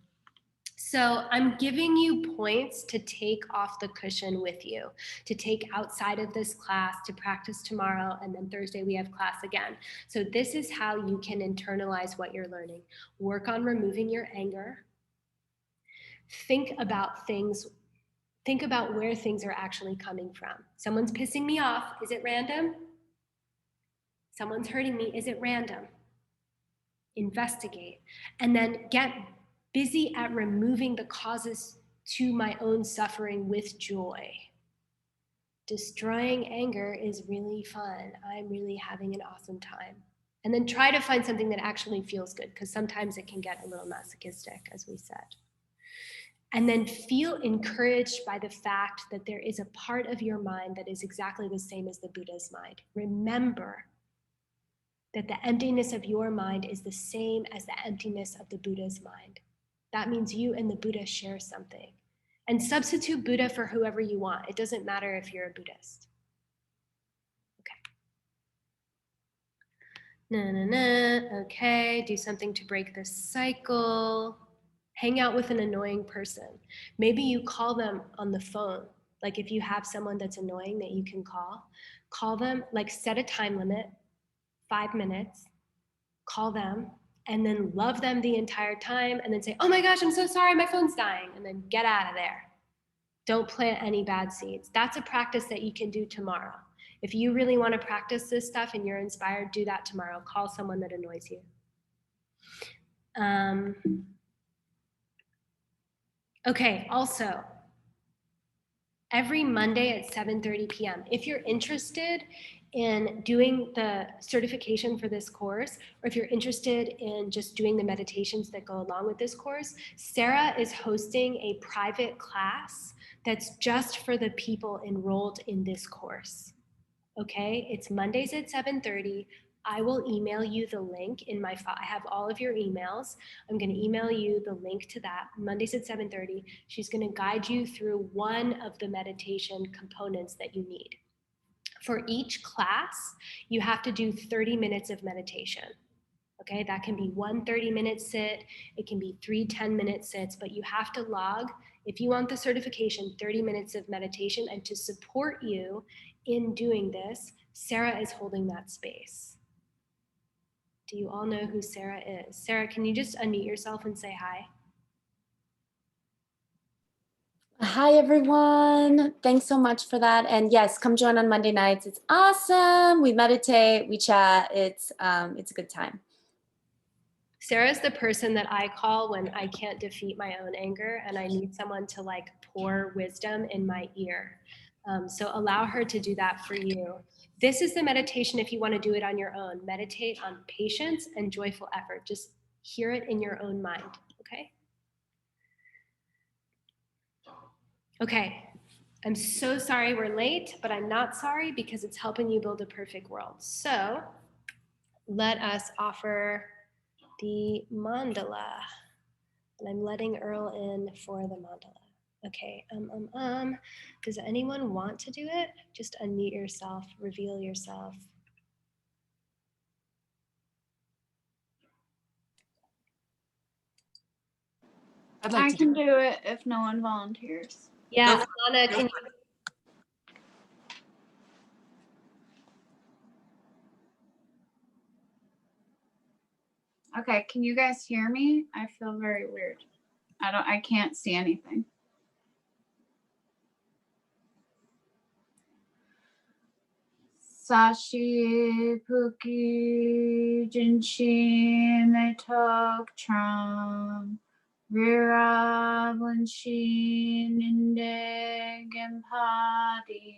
So I'm giving you points to take off the cushion with you, to take outside of this class, to practice tomorrow, and then Thursday we have class again. So this is how you can internalize what you're learning. Work on removing your anger. Think about where things are actually coming from. Someone's pissing me off. Is it random? Someone's hurting me. Is it random? Investigate. And then get busy at removing the causes to my own suffering with joy. Destroying anger is really fun. I'm really having an awesome time. And then try to find something that actually feels good, because sometimes it can get a little masochistic, as we said. And then feel encouraged by the fact that there is a part of your mind that is exactly the same as the Buddha's mind. Remember that the emptiness of your mind is the same as the emptiness of the Buddha's mind. That means you and the Buddha share something. And substitute Buddha for whoever you want. It doesn't matter if you're a Buddhist. Okay. Okay, do something to break this cycle. Hang out with an annoying person. Maybe you call them on the phone. Like if you have someone that's annoying that you can call them, like set a time limit, 5 minutes, call them, and then love them the entire time, and then say, oh my gosh, I'm so sorry, my phone's dying, and then get out of there. Don't plant any bad seeds. That's a practice that you can do tomorrow. If you really want to practice this stuff and you're inspired, do that tomorrow. Call someone that annoys you. Okay, also, every Monday at 7:30 p.m., if you're interested in doing the certification for this course, or if you're interested in just doing the meditations that go along with this course, Sarah is hosting a private class that's just for the people enrolled in this course. Okay, it's Mondays at 7:30. I will email you the link in my file. I have all of your emails. I'm going to email you the link to that. Mondays at 7:30. She's going to guide you through one of the meditation components that you need. For each class, you have to do 30 minutes of meditation. Okay, that can be 1 30-minute sit, it can be 3 10-minute sits, but you have to log, if you want the certification, 30 minutes of meditation. And to support you in doing this, Sarah is holding that space. Do you all know who Sarah is? Sarah, can you just unmute yourself and say hi? Hi, everyone. Thanks so much for that. And yes, come join on Monday nights. It's awesome. We meditate, we chat. It's a good time. Sarah's the person that I call when I can't defeat my own anger and I need someone to like pour wisdom in my ear. So allow her to do that for you. This is the meditation if you want to do it on your own. Meditate on patience and joyful effort. Just hear it in your own mind, okay? Okay, I'm so sorry we're late, but I'm not sorry because it's helping you build a perfect world. So let us offer the mandala. And I'm letting Earl in for the mandala. Okay, does anyone want to do it? Just unmute yourself, reveal yourself. I can do it if no one volunteers. Yeah, Anna, can you? Okay, can you guys hear me? I feel very weird. I can't see anything. Sashi Puki Jinshin Metok Tram Rira Bunshin Inde Gempadi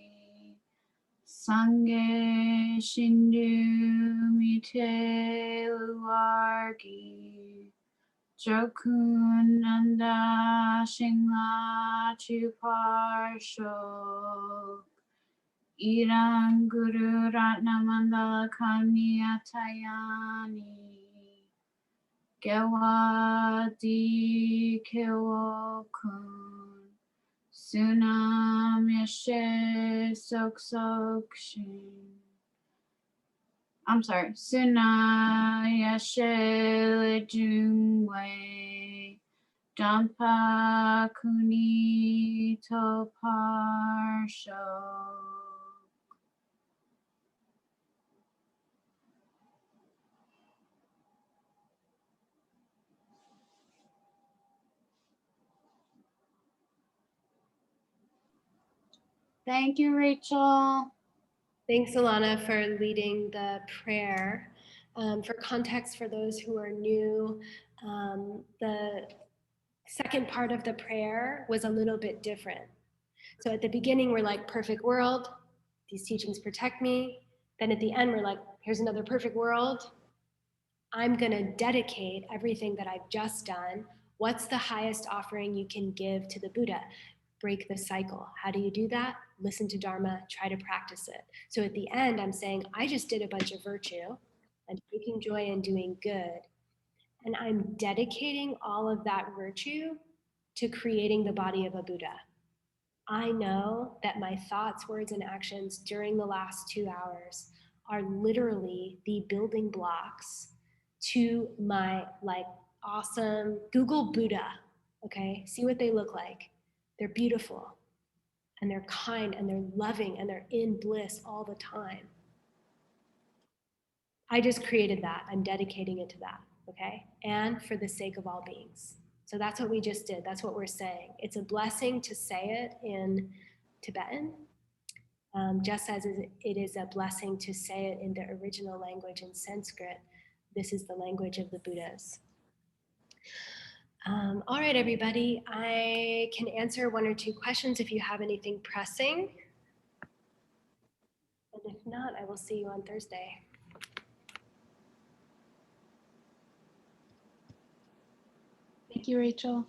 Sange Shindu Mite Luargi Jokun Nanda Shingla Chuparsho Irang Guru Ratna Mandala Kamiyatayani Gewadi Kewokun Sunam Yashe Sok Sokshin. I'm sorry, Suna Yashe Lejungwe Dampa Kuni Toparsho. Thank you, Rachel. Thanks, Alana, for leading the prayer. For context, for those who are new, the second part of the prayer was a little bit different. So at the beginning, we're like, perfect world, these teachings protect me. Then at the end, we're like, here's another perfect world. I'm gonna dedicate everything that I've just done. What's the highest offering you can give to the Buddha? Break the cycle. How do you do that? Listen to Dharma, try to practice it. So at the end, I'm saying, I just did a bunch of virtue. I'm taking joy in doing good. And I'm dedicating all of that virtue to creating the body of a Buddha. I know that my thoughts, words, and actions during the last 2 hours are literally the building blocks to my like awesome Google Buddha, okay? See what they look like. They're beautiful and they're kind and they're loving and they're in bliss all the time. I just created that. I'm dedicating it to that, okay? And for the sake of all beings. So that's what we just did. That's what we're saying. It's a blessing to say it in Tibetan, just as it is a blessing to say it in the original language in Sanskrit. This is the language of the Buddhas. All right, everybody. I can answer 1 or 2 questions if you have anything pressing. And if not, I will see you on Thursday. Thank you, Rachel.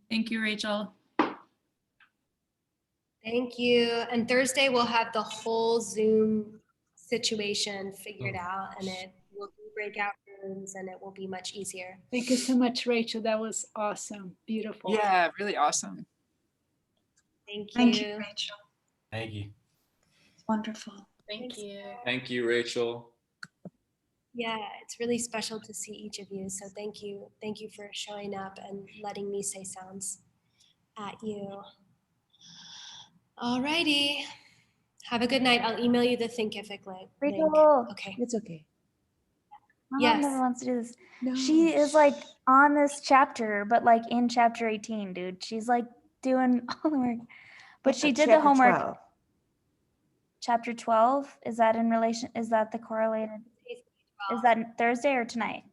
Thank you, Rachel. Thank you. And Thursday we'll have the whole Zoom situation figured out, and breakout rooms, and it will be much easier. Thank you so much, Rachel. That was awesome. Beautiful. Yeah, really awesome. Thank you. Thank you, Rachel. Thank you. Wonderful. Thank you. Thank you, Rachel. Yeah, it's really special to see each of you. So thank you. Thank you for showing up and letting me say sounds at you. All righty. Have a good night. I'll email you the Thinkific link. Rachel. Okay. It's okay. My Yes. mom never wants to do this. No. She is like on this chapter, but like in chapter 18, dude. She's like doing all the work. But she did the Chapter homework. 12. Chapter 12, is that in relation, is that the correlated? Is that Thursday or tonight?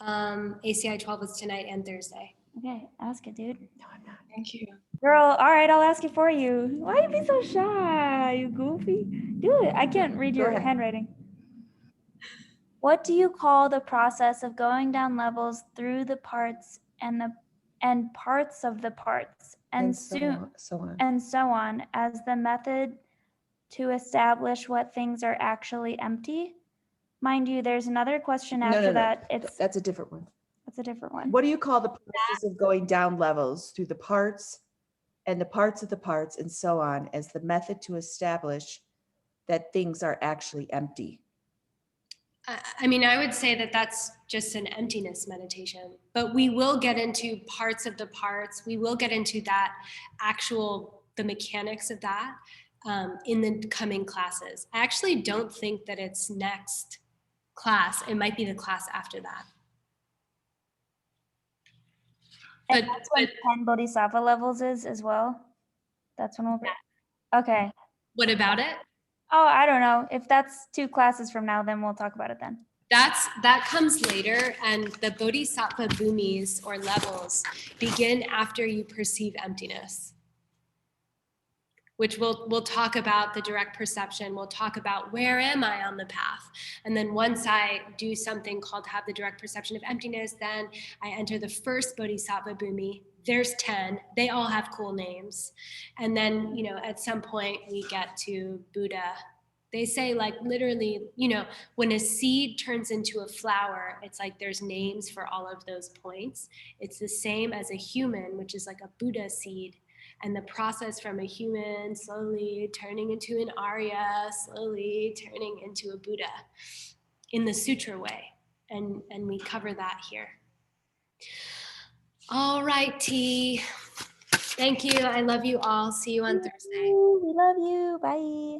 ACI 12 is tonight and Thursday. Okay, ask it, dude. No, I'm not. Thank you. Girl, all right, I'll ask it for you. Why you be so shy, you goofy? Do it. I can't read your handwriting. What do you call the process of going down levels through the parts and parts of the parts and so on. and so on as the method to establish what things are actually empty? Mind you, there's another question after that. That's a different one. That's a different one. What do you call the process of going down levels through the parts and the parts of the parts and so on as the method to establish that things are actually empty? I mean, I would say that that's just an emptiness meditation, but we will get into parts of the parts. We will get into that the mechanics of that in the coming classes. I actually don't think that it's next class. It might be the class after that. And that's what 10 Bodhisattva levels is as well? That's when we'll be. Okay. What about it? Oh, I don't know. If that's 2 classes from now, then we'll talk about it then. That comes later, and the Bodhisattva bhumis or levels begin after you perceive emptiness, which we'll talk about the direct perception. We'll talk about where am I on the path, and then once I do something called have the direct perception of emptiness, then I enter the first Bodhisattva bhumi. There's 10. They all have cool names, and then at some point we get to Buddha. They say, like, literally, when a seed turns into a flower, it's like there's names for all of those points. It's the same as a human, which is like a Buddha seed. And the process from a human slowly turning into an Arya, slowly turning into a Buddha in the sutra way. And we cover that here. All right, T. Thank you. I love you all. See you on Thursday. We love you. Bye.